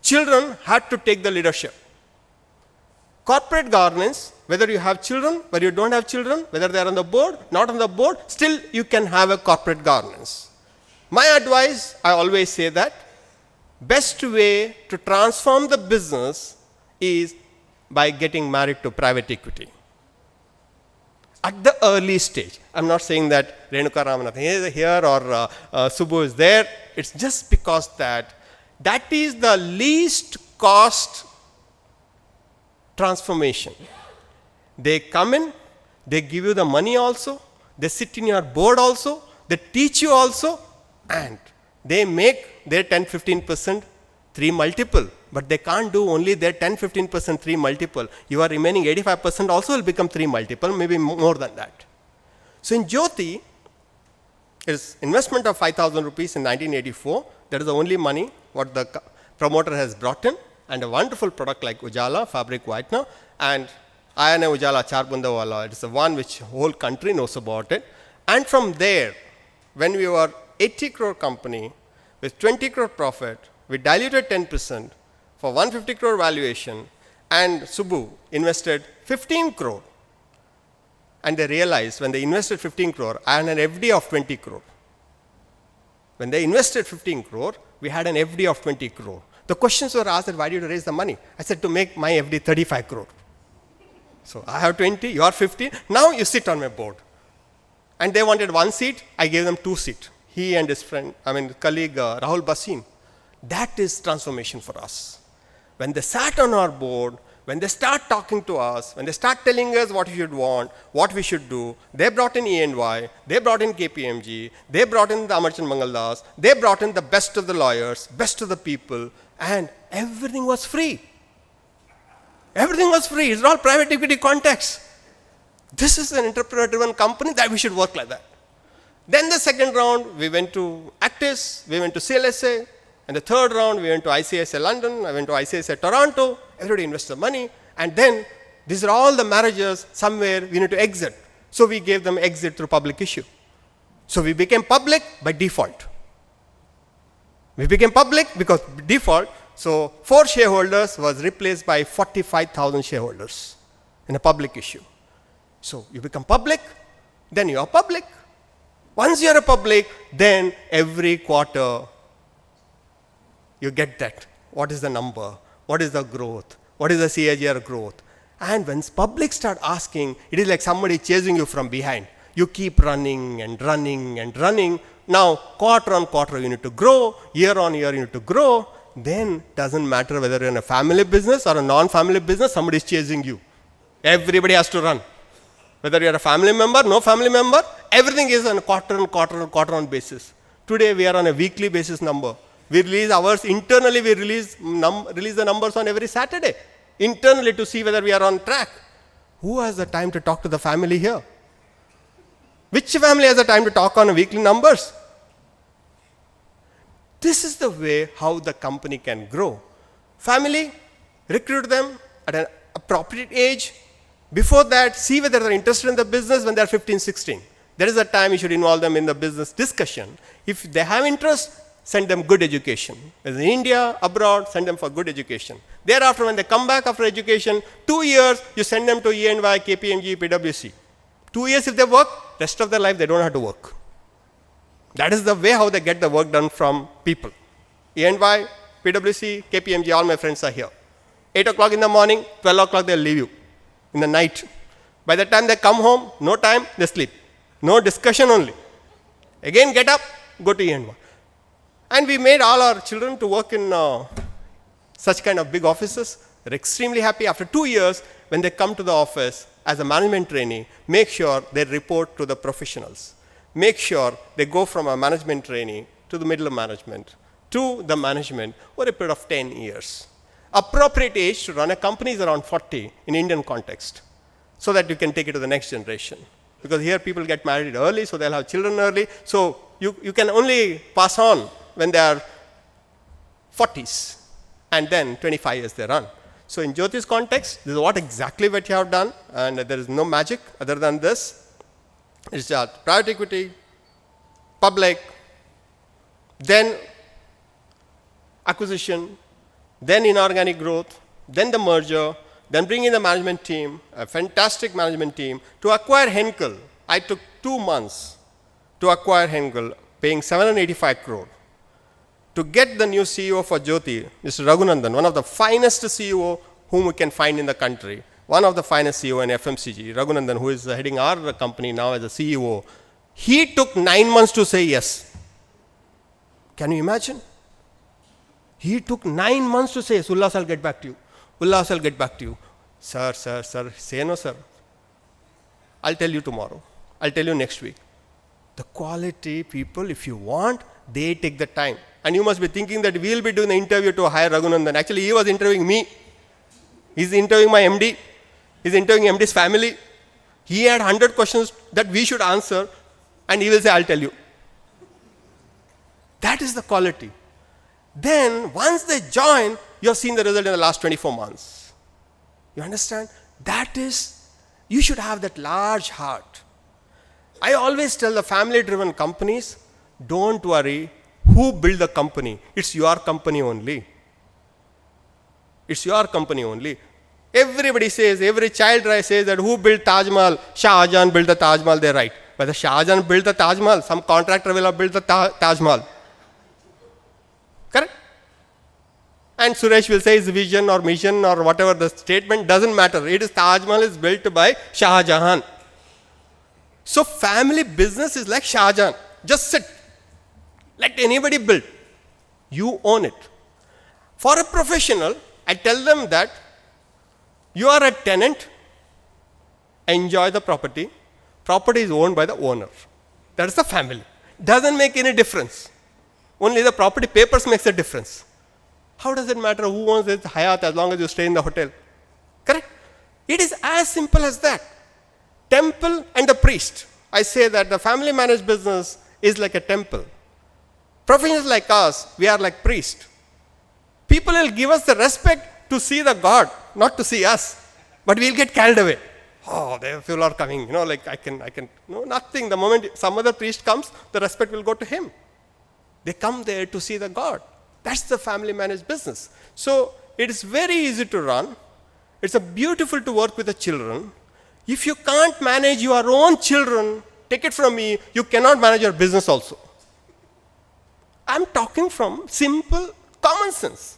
Children had to take the leadership. Corporate governance, whether you have children, whether you don't have children, whether they are on the board, not on the board, still you can have a corporate governance. My advice, I always say that, best way to transform the business is by getting married to private equity. At the early stage. I'm not saying that Renuka Ramanath is here or Subbu is there. It's just because that is the least cost transformation. They come in, they give you the money also, they sit in your board also, they teach you also, and they make their 10-15% 3 multiple. But they can't do only their 10-15% 3 multiple. Your remaining 85% also will become 3 multiple, maybe more than that. So in Jyoti, it's investment of 5,000 rupees in 1984. That is the only money what the promoter has brought in, and a wonderful product like Ujala fabric whitener, and Ayana Ujala Charbunda Wala. It is the one which whole country knows about it. And from there, when we were 80 crore company with 20 crore profit, we diluted 10% for 150 crore valuation, and Subbu invested 15 crore. And they realized when they invested 15 crore, I had an FD of 20 crore. When they invested 15 crore, we had an FD of 20 crore. The questions were asked that why did you raise the money? I said to make my FD 35 crore. So I have 20, you are 15, now you sit on my board. And they wanted 1 seat, I gave them 2 seats. He and his friend, colleague Rahul Basin. That is transformation for us. When they sat on our board, when they start talking to us, when they start telling us what we should want, what we should do, they brought in E&Y, they brought in KPMG, they brought in the Amarchand Mangaldas, they brought in the best of the lawyers, best of the people, and everything was free. Everything was free. It's all private equity context. This is an entrepreneur-driven company that we should work like that. Then the second round, we went to Actis, we went to CLSA, and the third round, we went to ICICI London, I went to ICICI Toronto, everybody invested money, and then these are all the managers, somewhere we need to exit. So we gave them exit through public issue. So we became public by default. We became public because default, so 4 shareholders was replaced by 45,000 shareholders in a public issue. So you become public, then you are public. Once you are a public, then every quarter you get that. What is the number? What is the growth? What is the CAGR growth? And when public start asking, it is like somebody chasing you from behind. You keep running and running and running. Now, quarter on quarter you need to grow, year on year you need to grow. Then doesn't matter whether you're in a family business or a non-family business, somebody is chasing you. Everybody has to run. Whether you're a family member, no family member, everything is on a quarter on basis. Today we are on a weekly basis number. We release hours internally, we release the numbers on every Saturday. Internally to see whether we are on track. Who has the time to talk to the family here? Which family has the time to talk on weekly numbers? This is the way how the company can grow. Family, recruit them at an appropriate age. Before that, see whether they're interested in the business when they're 15, 16. There is a time you should involve them in the business discussion. If they have interest, send them good education. Whether in India, abroad, send them for good education. Thereafter, when they come back after education, 2 years, you send them to E&Y, KPMG, PwC. 2 years if they work, rest of their life they don't have to work. That is the way how they get the work done from people. E&Y, PwC, KPMG, all my friends are here. 8 o'clock in the morning, 12 o'clock they'll leave you in the night. By the time they come home, no time, they sleep. No discussion only. Again get up, go to E&Y. And we made all our children to work in such kind of big offices. They're extremely happy. After 2 years, when they come to the office as a management trainee, make sure they report to the professionals. Make sure they go from a management trainee to the middle management, to the management over a period of 10 years. Appropriate age to run a company is around 40 in Indian context, so that you can take it to the next generation. Because here people get married early, so they'll have children early. So you can only pass on when they are 40s, and then 25 years they run. So in Jyoti's context, this is what exactly what you have done, and there is no magic other than this. It's just private equity, public, then acquisition, then inorganic growth, then the merger, then bring in the management team, a fantastic management team, to acquire Henkel. I took 2 months to acquire Henkel, paying 785 crore. To get the new CEO for Jyoti, Mr. Raghunandan, one of the finest CEO whom we can find in the country, one of the finest CEO in FMCG, Raghunandan, who is heading our company now as a CEO, he took 9 months to say yes. Can you imagine? He took 9 months to say yes. Ullas, I'll get back to you. Ullas, I'll get back to you. Sir, say no, sir. I'll tell you tomorrow. I'll tell you next week. The quality people, if you want, they take the time. And you must be thinking that we'll be doing the interview to hire Raghunandan. Actually, he was interviewing me. He's interviewing my MD. He's interviewing MD's family. He had 100 questions that we should answer, and he will say, I'll tell you. That is the quality. Then, once they join, you have seen the result in the last 24 months. You understand? That is, you should have that large heart. I always tell the family-driven companies, don't worry who built the company. It's your company only. It's your company only. Everybody says, every child says that who built Taj Mahal? Shah Jahan built the Taj Mahal, they're right. Whether Shah Jahan built the Taj Mahal, some contractor will have built the Taj Mahal. Correct? And Suresh will say his vision or mission or whatever the statement, doesn't matter. It is Taj Mahal is built by Shah Jahan. So family business is like Shah Jahan. Just sit. Let anybody build. You own it. For a professional, I tell them that you are a tenant, enjoy the property. Property is owned by the owner. That is the family. Doesn't make any difference. Only the property papers makes a difference. How does it matter who owns it, Hayat, as long as you stay in the hotel? Correct? It is as simple as that. Temple and the priest. I say that the family managed business is like a temple. Professionals like us, we are like priests. People will give us the respect to see the God, not to see us. But we'll get carried away. Oh, the people are coming, like I can, no, nothing. The moment some other priest comes, the respect will go to him. They come there to see the God. That's the family managed business. So it is very easy to run. It's beautiful to work with the children. If you can't manage your own children, take it from me, you cannot manage your business also. I'm talking from simple common sense.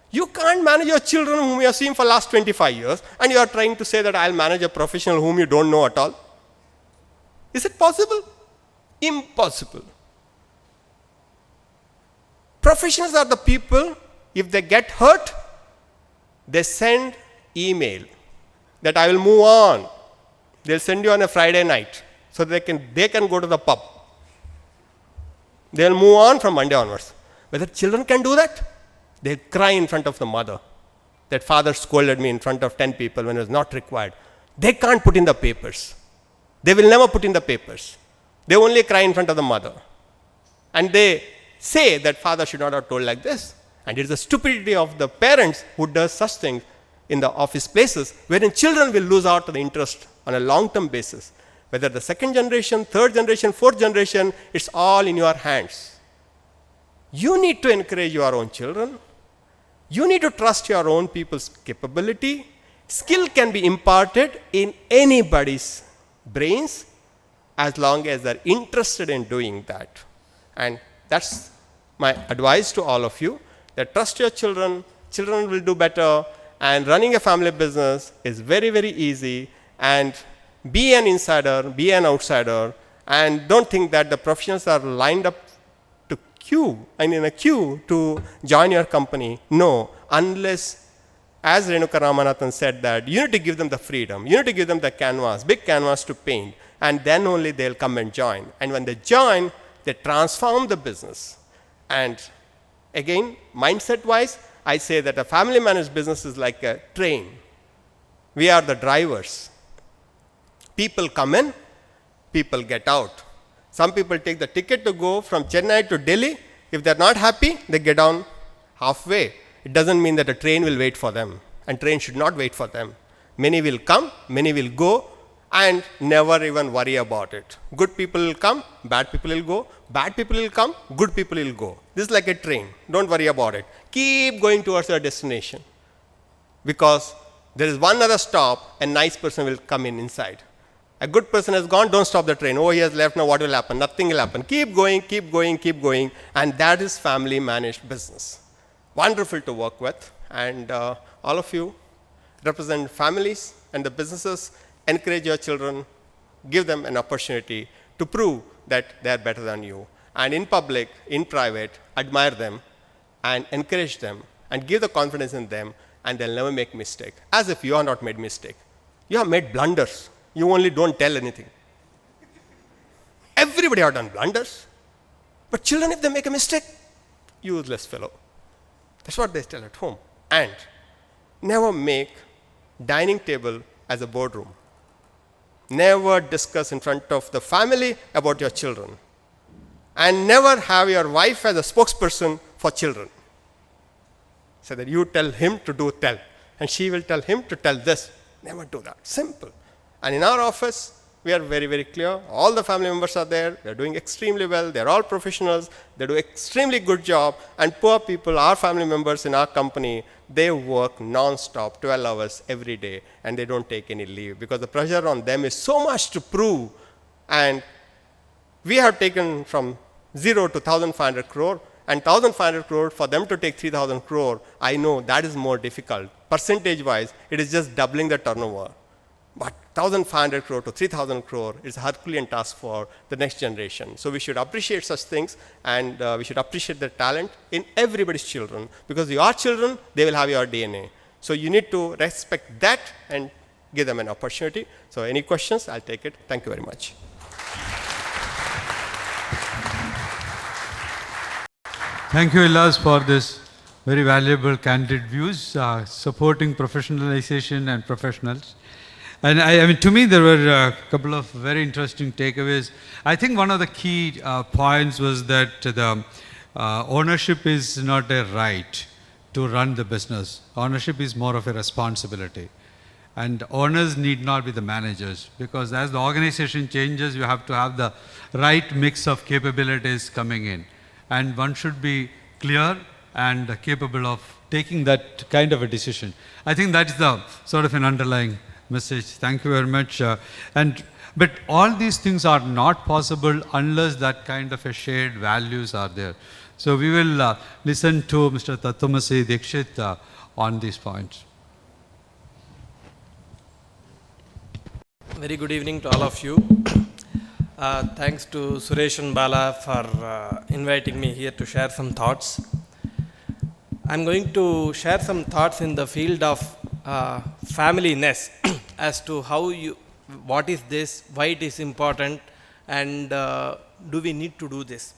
You can't manage your children whom you have seen for the last 25 years, and you are trying to say that I'll manage a professional whom you don't know at all. Is it possible? Impossible. Professionals are the people, if they get hurt, they send email that I will move on. They'll send you on a Friday night so they can go to the pub. They'll move on from Monday onwards. Whether children can do that? They'll cry in front of the mother. That father scolded me in front of 10 people when it was not required. They can't put in the papers. They will never put in the papers. They only cry in front of the mother. And they say that father should not have told like this. And it is the stupidity of the parents who does such things in the office places, wherein children will lose out on the interest on a long-term basis. Whether the second generation, third generation, fourth generation, it's all in your hands. You need to encourage your own children. You need to trust your own people's capability. Skill can be imparted in anybody's brains as long as they're interested in doing that. And that's my advice to all of you, that trust your children, children will do better, and running a family business is very, very easy. And be an insider, be an outsider, and don't think that the professionals are lined up to queue, and in a queue to join your company. No, unless, as Renuka Ramanath said, that you need to give them the freedom, you need to give them the canvas, big canvas to paint, and then only they'll come and join. And when they join, they transform the business. And again, mindset-wise, I say that a family managed business is like a train. We are the drivers. People come in, people get out. Some people take the ticket to go from Chennai to Delhi. If they're not happy, they get down halfway. It doesn't mean that a train will wait for them, and train should not wait for them. Many will come, many will go, and never even worry about it. Good people will come, bad people will go, bad people will come, good people will go. This is like a train. Don't worry about it. Keep going towards your destination. Because there is one other stop, a nice person will come in inside. A good person has gone, don't stop the train. Oh, he has left, now what will happen? Nothing will happen. Keep going, keep going, keep going. And that is family managed business. Wonderful to work with. And all of you represent families, and the businesses encourage your children, give them an opportunity to prove that they are better than you. And in public, in private, admire them and encourage them and give the confidence in them, and they'll never make mistake. As if you are not made mistake. You have made blunders. You only don't tell anything. Everybody have done blunders. But children, if they make a mistake, useless fellow. That's what they tell at home. And never make dining table as a boardroom. Never discuss in front of the family about your children. And never have your wife as a spokesperson for children. So that you tell him to do tell. And she will tell him to tell this. Never do that. Simple. And in our office, we are very, very clear. All the family members are there. They are doing extremely well. They are all professionals. They do extremely good job. And poor people, our family members in our company, they work non-stop, 12 hours every day, and they don't take any leave because the pressure on them is so much to prove. And we have taken from 0 to 1,500 crore, and 1,500 crore for them to take 3,000 crore. I know that is more difficult. Percentage-wise, it is just doubling the turnover. But 1,500 crore to 3,000 crore is a Herculean task for the next generation. So we should appreciate such things, and we should appreciate the talent in everybody's children, because your children, they will have your DNA. So you need to respect that and give them an opportunity. So any questions, I'll take it. Thank you very much. Thank you, Ullas, for this very valuable, candid views, supporting professionalization and professionals. And I mean, to me, there were a couple of very interesting takeaways. I think one of the key points was that the ownership is not a right to run the business. Ownership is more of a responsibility. And owners need not be the managers, because as the organization changes, you have to have the right mix of capabilities coming in. And one should be clear and capable of taking that kind of a decision. I think that's the sort of an underlying message. Thank you very much. But all these things are not possible unless that kind of a shared values are there. So we will listen to Mr. Tatwamasi Dixit on these points. Very good evening to all of you. Thanks to Suresh and Bala for inviting me here to share some thoughts. I'm going to share some thoughts in the field of familyness as to what is this, why it is important, and do we need to do this.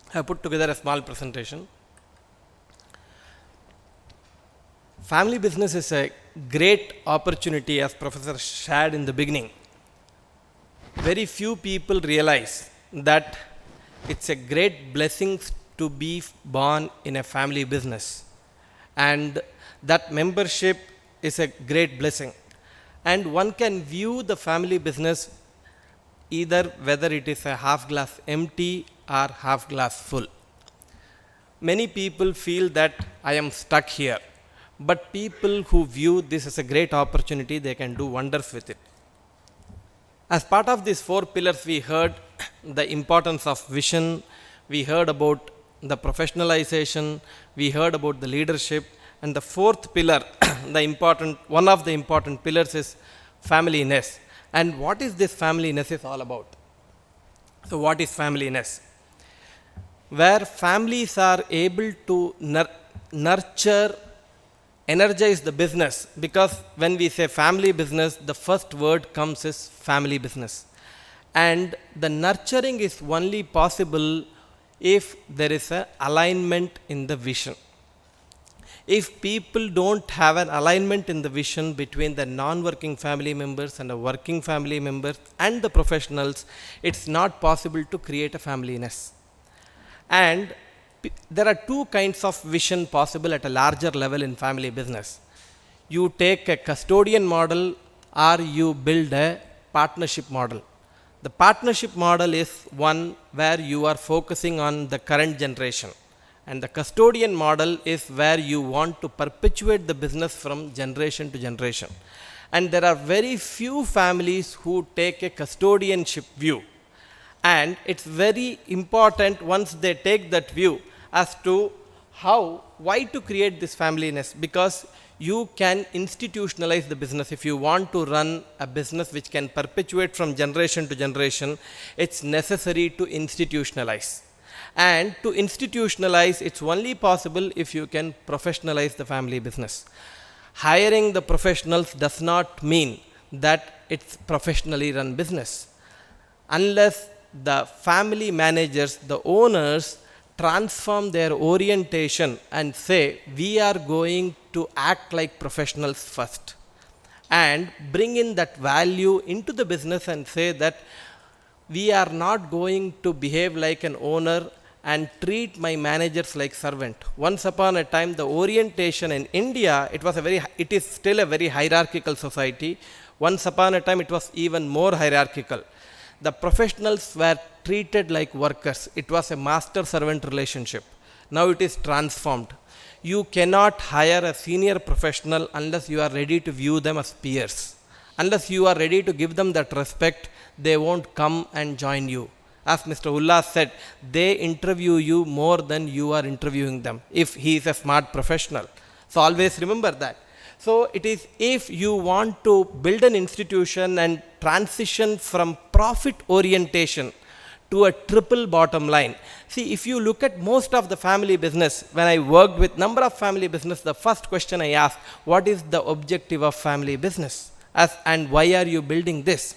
I have put together a small presentation. Family business is a great opportunity, as Professor shared in the beginning. Very few people realize that it's a great blessing to be born in a family business, and that membership is a great blessing. And one can view the family business either whether it is a half glass empty or half glass full. Many people feel that I am stuck here, but people who view this as a great opportunity, they can do wonders with it. As part of these 4 pillars, we heard the importance of vision, we heard about the professionalization, we heard about the leadership, and the 4th pillar, one of the important pillars is familyness. And what is this familyness is all about? So what is familyness? Where families are able to nurture, energize the business, because when we say family business, the first word comes as family business. And the nurturing is only possible if there is an alignment in the vision. If people don't have an alignment in the vision between the non-working family members and the working family members and the professionals, it's not possible to create a familyness. And there are 2 kinds of vision possible at a larger level in family business. You take a custodian model or you build a partnership model. The partnership model is one where you are focusing on the current generation, and the custodian model is where you want to perpetuate the business from generation to generation. And there are very few families who take a custodianship view, and it's very important once they take that view as to why to create this family nest? Because you can institutionalize the business. If you want to run a business which can perpetuate from generation to generation, it's necessary to institutionalize. And to institutionalize, it's only possible if you can professionalize the family business. Hiring the professionals does not mean that it's professionally run business. Unless the family managers, the owners, transform their orientation and say, we are going to act like professionals first, and bring in that value into the business and say that we are not going to behave like an owner and treat my managers like servant. Once upon a time, the orientation in India, it is still a very hierarchical society. Once upon a time, it was even more hierarchical. The professionals were treated like workers. It was a master-servant relationship. Now it is transformed. You cannot hire a senior professional unless you are ready to view them as peers. Unless you are ready to give them that respect, they won't come and join you. As Mr. Ullas said, they interview you more than you are interviewing them, if he is a smart professional. So always remember that. So it is, if you want to build an institution and transition from profit orientation to a triple bottom line. See, if you look at most of the family business, when I worked with number of family business, the first question I asked, what is the objective of family business? And why are you building this?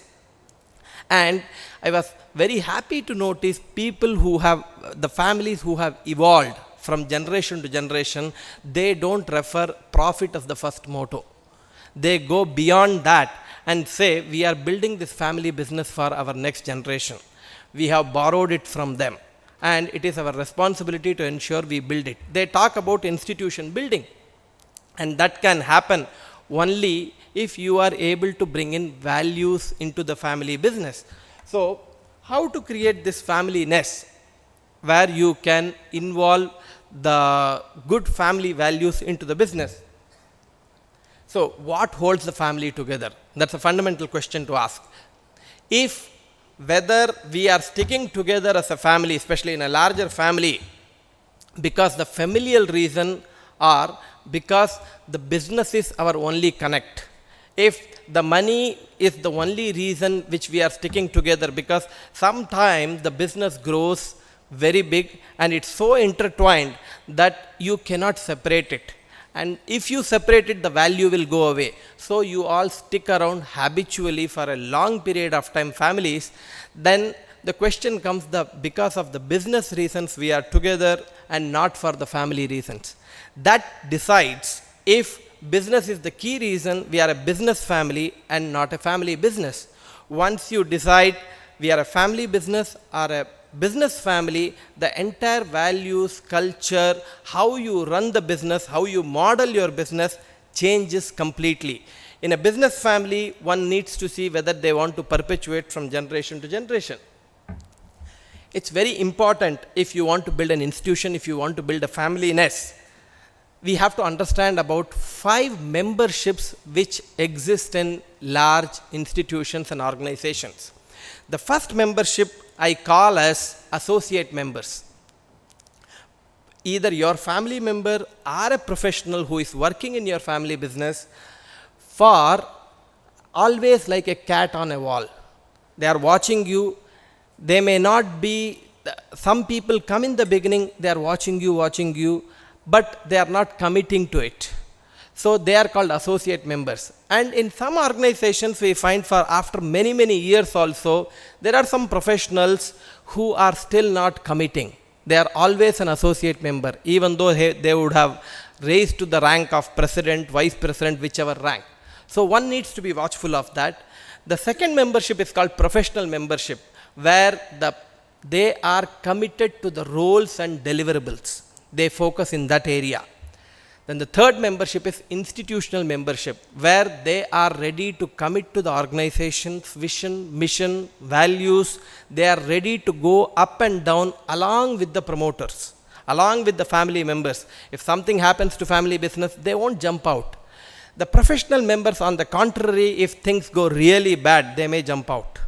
And I was very happy to notice people who have, the families who have evolved from generation to generation, they don't refer profit as the first motto. They go beyond that and say, we are building this family business for our next generation. We have borrowed it from them, and it is our responsibility to ensure we build it. They talk about institution building, and that can happen only if you are able to bring in values into the family business. So, how to create this family nest where you can involve the good family values into the business? So, what holds the family together? That's a fundamental question to ask. If whether we are sticking together as a family, especially in a larger family, because the familial reason, or because the business is our only connect. If the money is the only reason which we are sticking together, because sometimes the business grows very big and it's so intertwined that you cannot separate it. And if you separate it, the value will go away. So you all stick around habitually for a long period of time, families. Then the question comes, because of the business reasons we are together and not for the family reasons. That decides if business is the key reason, we are a business family and not a family business. Once you decide we are a family business or a business family, the entire values, culture, how you run the business, how you model your business changes completely. In a business family, one needs to see whether they want to perpetuate from generation to generation. It's very important if you want to build an institution, if you want to build a family nest, we have to understand about 5 memberships which exist in large institutions and organizations. The first membership I call as associate members. Either your family member or a professional who is working in your family business, for always like a cat on a wall. They are watching you. They may not be, some people come in the beginning, they are watching you, but they are not committing to it. So they are called associate members. And in some organizations we find, for after many years also, there are some professionals who are still not committing. They are always an associate member, even though they would have raised to the rank of president, vice president, whichever rank. So one needs to be watchful of that. The second membership is called professional membership, where they are committed to the roles and deliverables. They focus in that area. Then the third membership is institutional membership, where they are ready to commit to the organization's vision, mission, values. They are ready to go up and down along with the promoters, along with the family members. If something happens to family business, they won't jump out. The professional members, on the contrary, if things go really bad, they may jump out.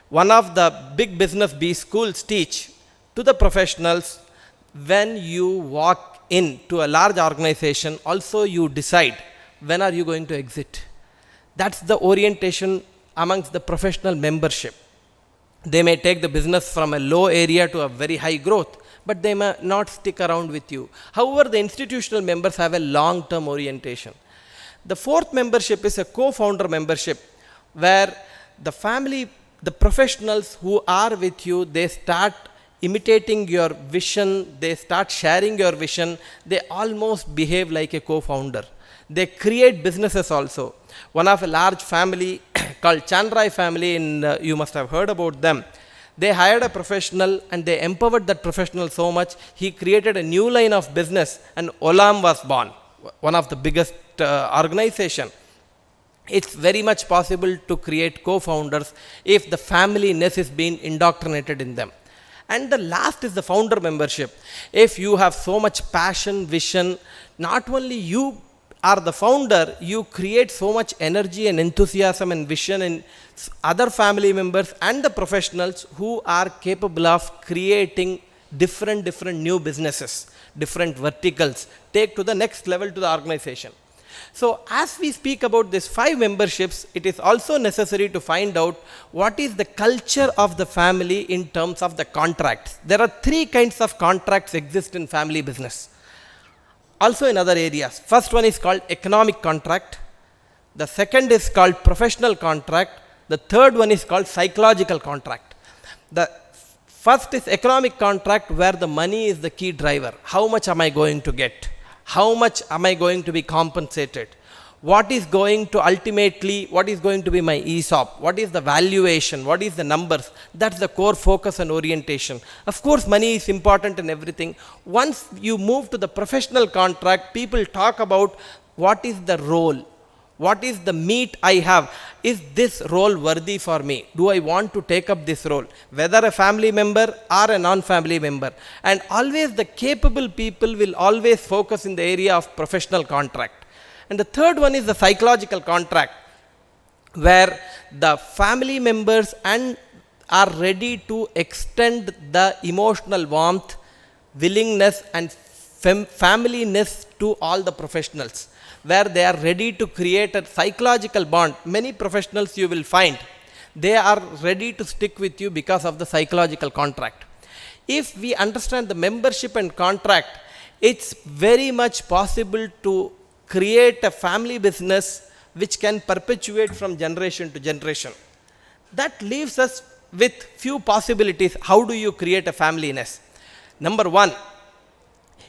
One of the big business B schools teach to the professionals, when you walk in to a large organization, also you decide when are you going to exit. That's the orientation amongst the professional membership. They may take the business from a low area to a very high growth, but they may not stick around with you. However, the institutional members have a long-term orientation. The fourth membership is a co-founder membership, where the family, the professionals who are with you, they start imitating your vision, they start sharing your vision, they almost behave like a co-founder. They create businesses also. One of a large family called Chandrai family, you must have heard about them. They hired a professional and they empowered that professional so much, he created a new line of business and Olam was born, one of the biggest organization. It's very much possible to create co-founders if the family-ness is being indoctrinated in them. And the last is the founder membership. If you have so much passion, vision, not only you are the founder, you create so much energy and enthusiasm and vision in other family members and the professionals who are capable of creating different new businesses, different verticals, take to the next level to the organization. So as we speak about these 5 memberships, it is also necessary to find out what is the culture of the family in terms of the contracts. There are 3 kinds of contracts exist in family business. Also in other areas. First one is called economic contract. The second is called professional contract. The third one is called psychological contract. The first is economic contract, where the money is the key driver. How much am I going to get? How much am I going to be compensated? What is going to ultimately, what is going to be my ESOP? What is the valuation? What is the numbers? That's the core focus and orientation. Of course, money is important in everything. Once you move to the professional contract, people talk about what is the role? What is the meat I have? Is this role worthy for me? Do I want to take up this role? Whether a family member or a non-family member. And always the capable people will always focus in the area of professional contract. And the third one is the psychological contract, where the family members are ready to extend the emotional warmth, willingness and familyness to all the professionals, where they are ready to create a psychological bond. Many professionals you will find, they are ready to stick with you because of the psychological contract. If we understand the membership and contract, it's very much possible to create a family business which can perpetuate from generation to generation. That leaves us with few possibilities. How do you create a familyness? Number 1,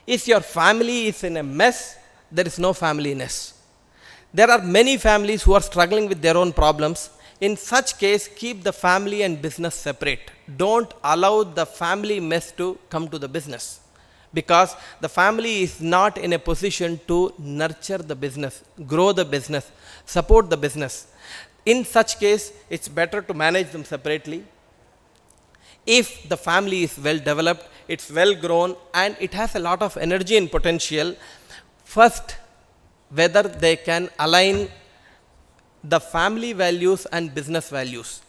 if your family is in a mess, there is no familyness. There are many families who are struggling with their own problems. In such case, keep the family and business separate. Don't allow the family mess to come to the business, because the family is not in a position to nurture the business, grow the business, support the business. In such case, it's better to manage them separately. If the family is well developed, it's well grown and it has a lot of energy and potential, first, whether they can align the family values and business values.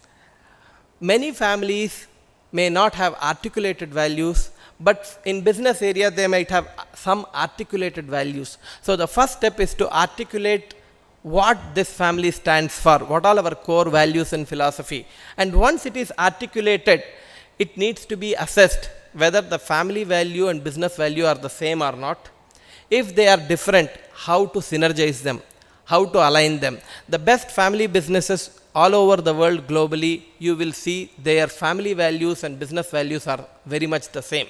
Many families may not have articulated values, but in business area they might have some articulated values. So the first step is to articulate what this family stands for, what all our core values and philosophy. And once it is articulated, it needs to be assessed whether the family value and business value are the same or not. If they are different, how to synergize them, how to align them. The best family businesses all over the world globally, you will see their family values and business values are very much the same.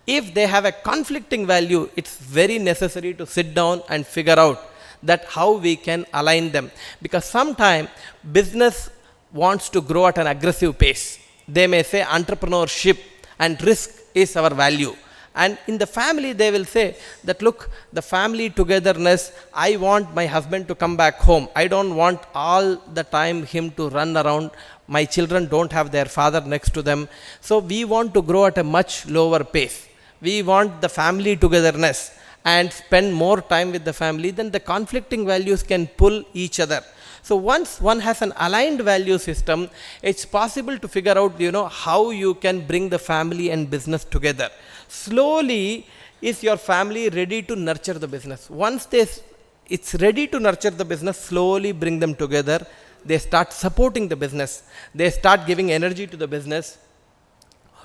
If they have a conflicting value, it's very necessary to sit down and figure out that how we can align them. Because sometimes business wants to grow at an aggressive pace. They may say entrepreneurship and risk is our value. And in the family, they will say that, look, the family togetherness, I want my husband to come back home. I don't want all the time him to run around. My children don't have their father next to them. So we want to grow at a much lower pace. We want the family togetherness and spend more time with the family. Then the conflicting values can pull each other. So once one has an aligned value system, it's possible to figure out, how you can bring the family and business together. Slowly, Is your family ready to nurture the business? Once it's ready to nurture the business, slowly bring them together. They start supporting the business. They start giving energy to the business.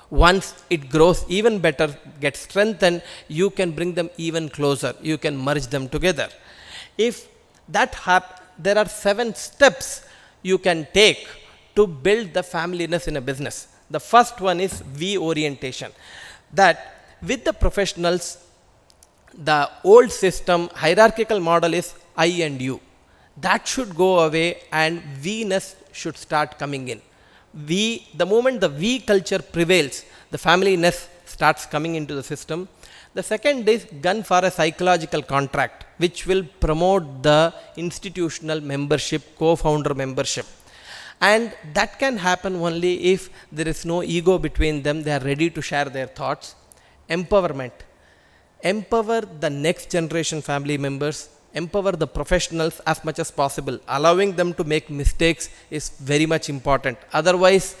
Once it grows even better, gets strengthened, you can bring them even closer. You can merge them together. If that there are 7 steps you can take to build the familyness in a business. The first one is V orientation. That with the professionals, the old system, hierarchical model is I and you. That should go away and we-ness should start coming in. The moment the we culture prevails, the familyness starts coming into the system. The second is gun for a psychological contract, which will promote the institutional membership, co-founder membership. And that can happen only if there is no ego between them, they are ready to share their thoughts. Empowerment. Empower the next generation family members, empower the professionals as much as possible. Allowing them to make mistakes is very much important. Otherwise,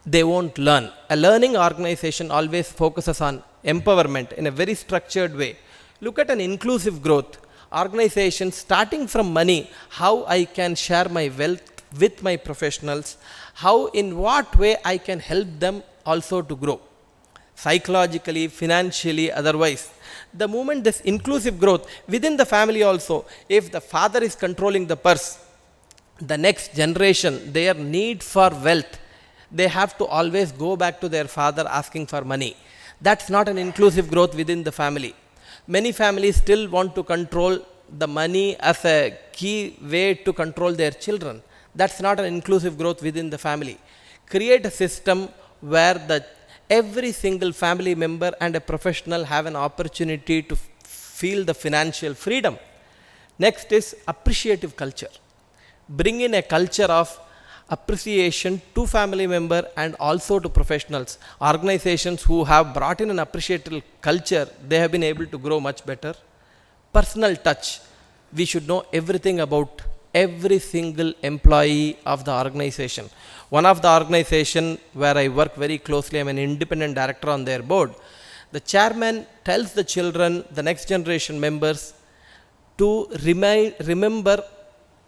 they won't learn. A learning organization always focuses on empowerment in a very structured way. Look at an inclusive growth. Organization starting from money, how I can share my wealth with my professionals, how in what way I can help them also to grow. Psychologically, financially, otherwise. The moment this inclusive growth within the family also, if the father is controlling the purse, the next generation, their need for wealth, they have to always go back to their father asking for money. That's not an inclusive growth within the family. Many families still want to control the money as a key way to control their children. That's not an inclusive growth within the family. Create a system where every single family member and a professional have an opportunity to feel the financial freedom. Next is appreciative culture. Bring in a culture of appreciation to family member and also to professionals. Organizations who have brought in an appreciative culture, they have been able to grow much better. Personal touch. We should know everything about every single employee of the organization. One of the organization where I work very closely, I'm an independent director on their board. The chairman tells the children, the next generation members, to remember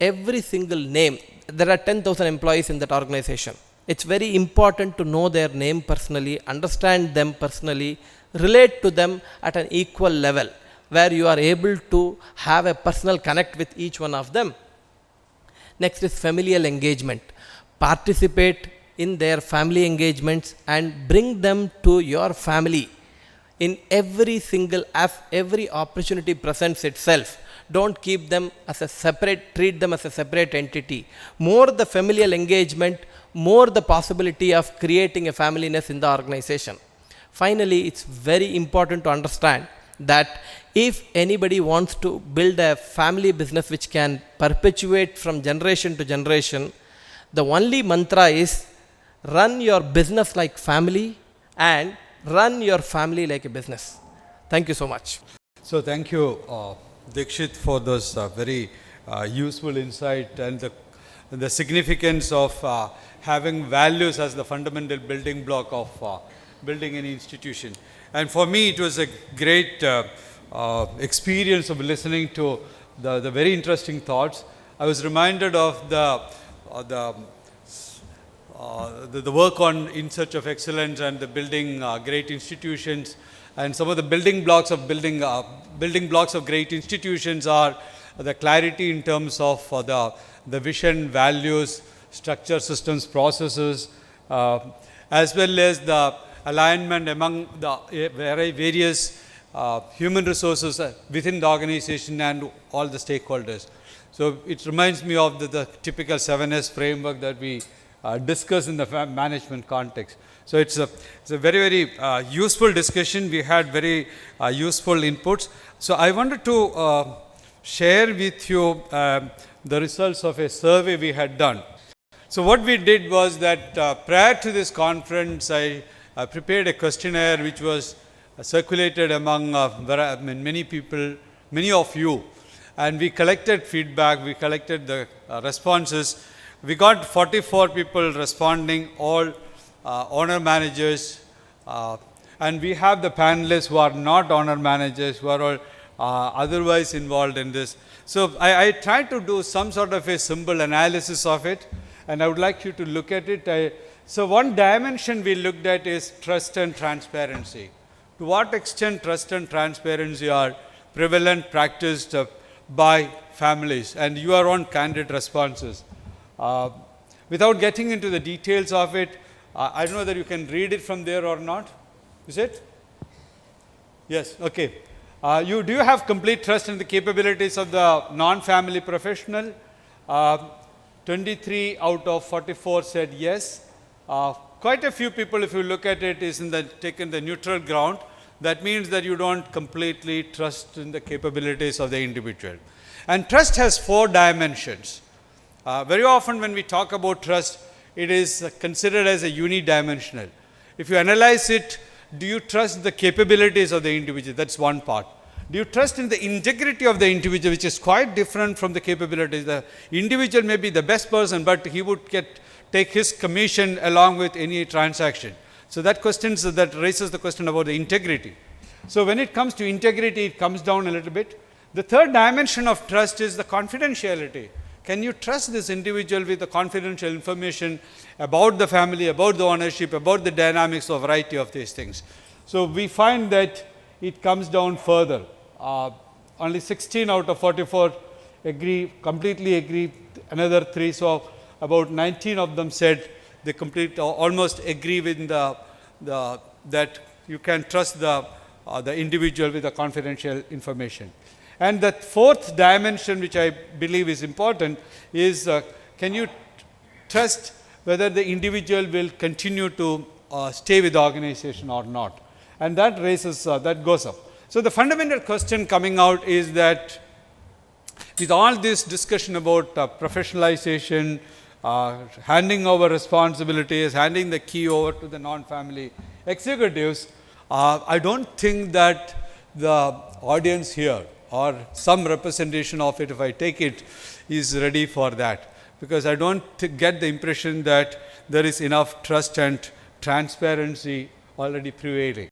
every single name. There are 10,000 employees in that organization. It's very important to know their name personally, understand them personally, relate to them at an equal level, where you are able to have a personal connect with each one of them. Next is familial engagement. Participate in their family engagements and bring them to your family in every single, as every opportunity presents itself. Don't keep them as a separate, treat them as a separate entity. More the familial engagement, more the possibility of creating a familyness in the organization. Finally, it's very important to understand that if anybody wants to build a family business which can perpetuate from generation to generation, the only mantra is run your business like family and run your family like a business. Thank you so much. So thank you, Dixit, for this very useful insight and the significance of having values as the fundamental building block of building an institution. And for me, it was a great experience of listening to the very interesting thoughts. I was reminded of the work on In Search of Excellence and the building great institutions, and some of the building blocks of great institutions are the clarity in terms of the vision, values, structure, systems, processes, as well as the alignment among the various human resources within the organization and all the stakeholders. So it reminds me of the typical 7S framework that we discuss in the management context. So it's a very, very useful discussion. We had very useful inputs. So I wanted to share with you the results of a survey we had done. So what we did was that prior to this conference, I prepared a questionnaire which was circulated among many people, many of you, and we collected feedback, we collected the responses. We got 44 people responding, all owner managers, and we have the panelists who are not honor managers, who are all otherwise involved in this. So I tried to do some sort of a simple analysis of it, and I would like you to look at it. So one dimension we looked at is trust and transparency. To what extent trust and transparency are prevalent, practiced by families, and your own candid responses. Without getting into the details of it, I don't know that you can read it from there or not. Is it? Yes, okay. Do you have complete trust in the capabilities of the non-family professional? 23 out of 44 said yes. Quite a few people, if you look at it, is taken the neutral ground. That means that you don't completely trust in the capabilities of the individual. And trust has 4 dimensions. Very often when we talk about trust, it is considered as a unidimensional. If you analyze it, do you trust the capabilities of the individual? That's one part. Do you trust in the integrity of the individual, which is quite different from the capabilities? The individual may be the best person, but he would take his commission along with any transaction. So that raises the question about the integrity. So when it comes to integrity, it comes down a little bit. The third dimension of trust is the confidentiality. Can you trust this individual with the confidential information about the family, about the ownership, about the dynamics, of a variety of these things? So we find that it comes down further. Only 16 out of 44 completely agree, another 3, so about 19 of them said they almost agree with that you can trust the individual with the confidential information. And the fourth dimension, which I believe is important, is can you trust whether the individual will continue to stay with the organization or not? And that goes up. So the fundamental question coming out is that with all this discussion about professionalization, handing over responsibilities, handing the key over to the non-family executives, I don't think that the audience here, or some representation of it, if I take it, is ready for that. Because I don't get the impression that there is enough trust and transparency already prevailing.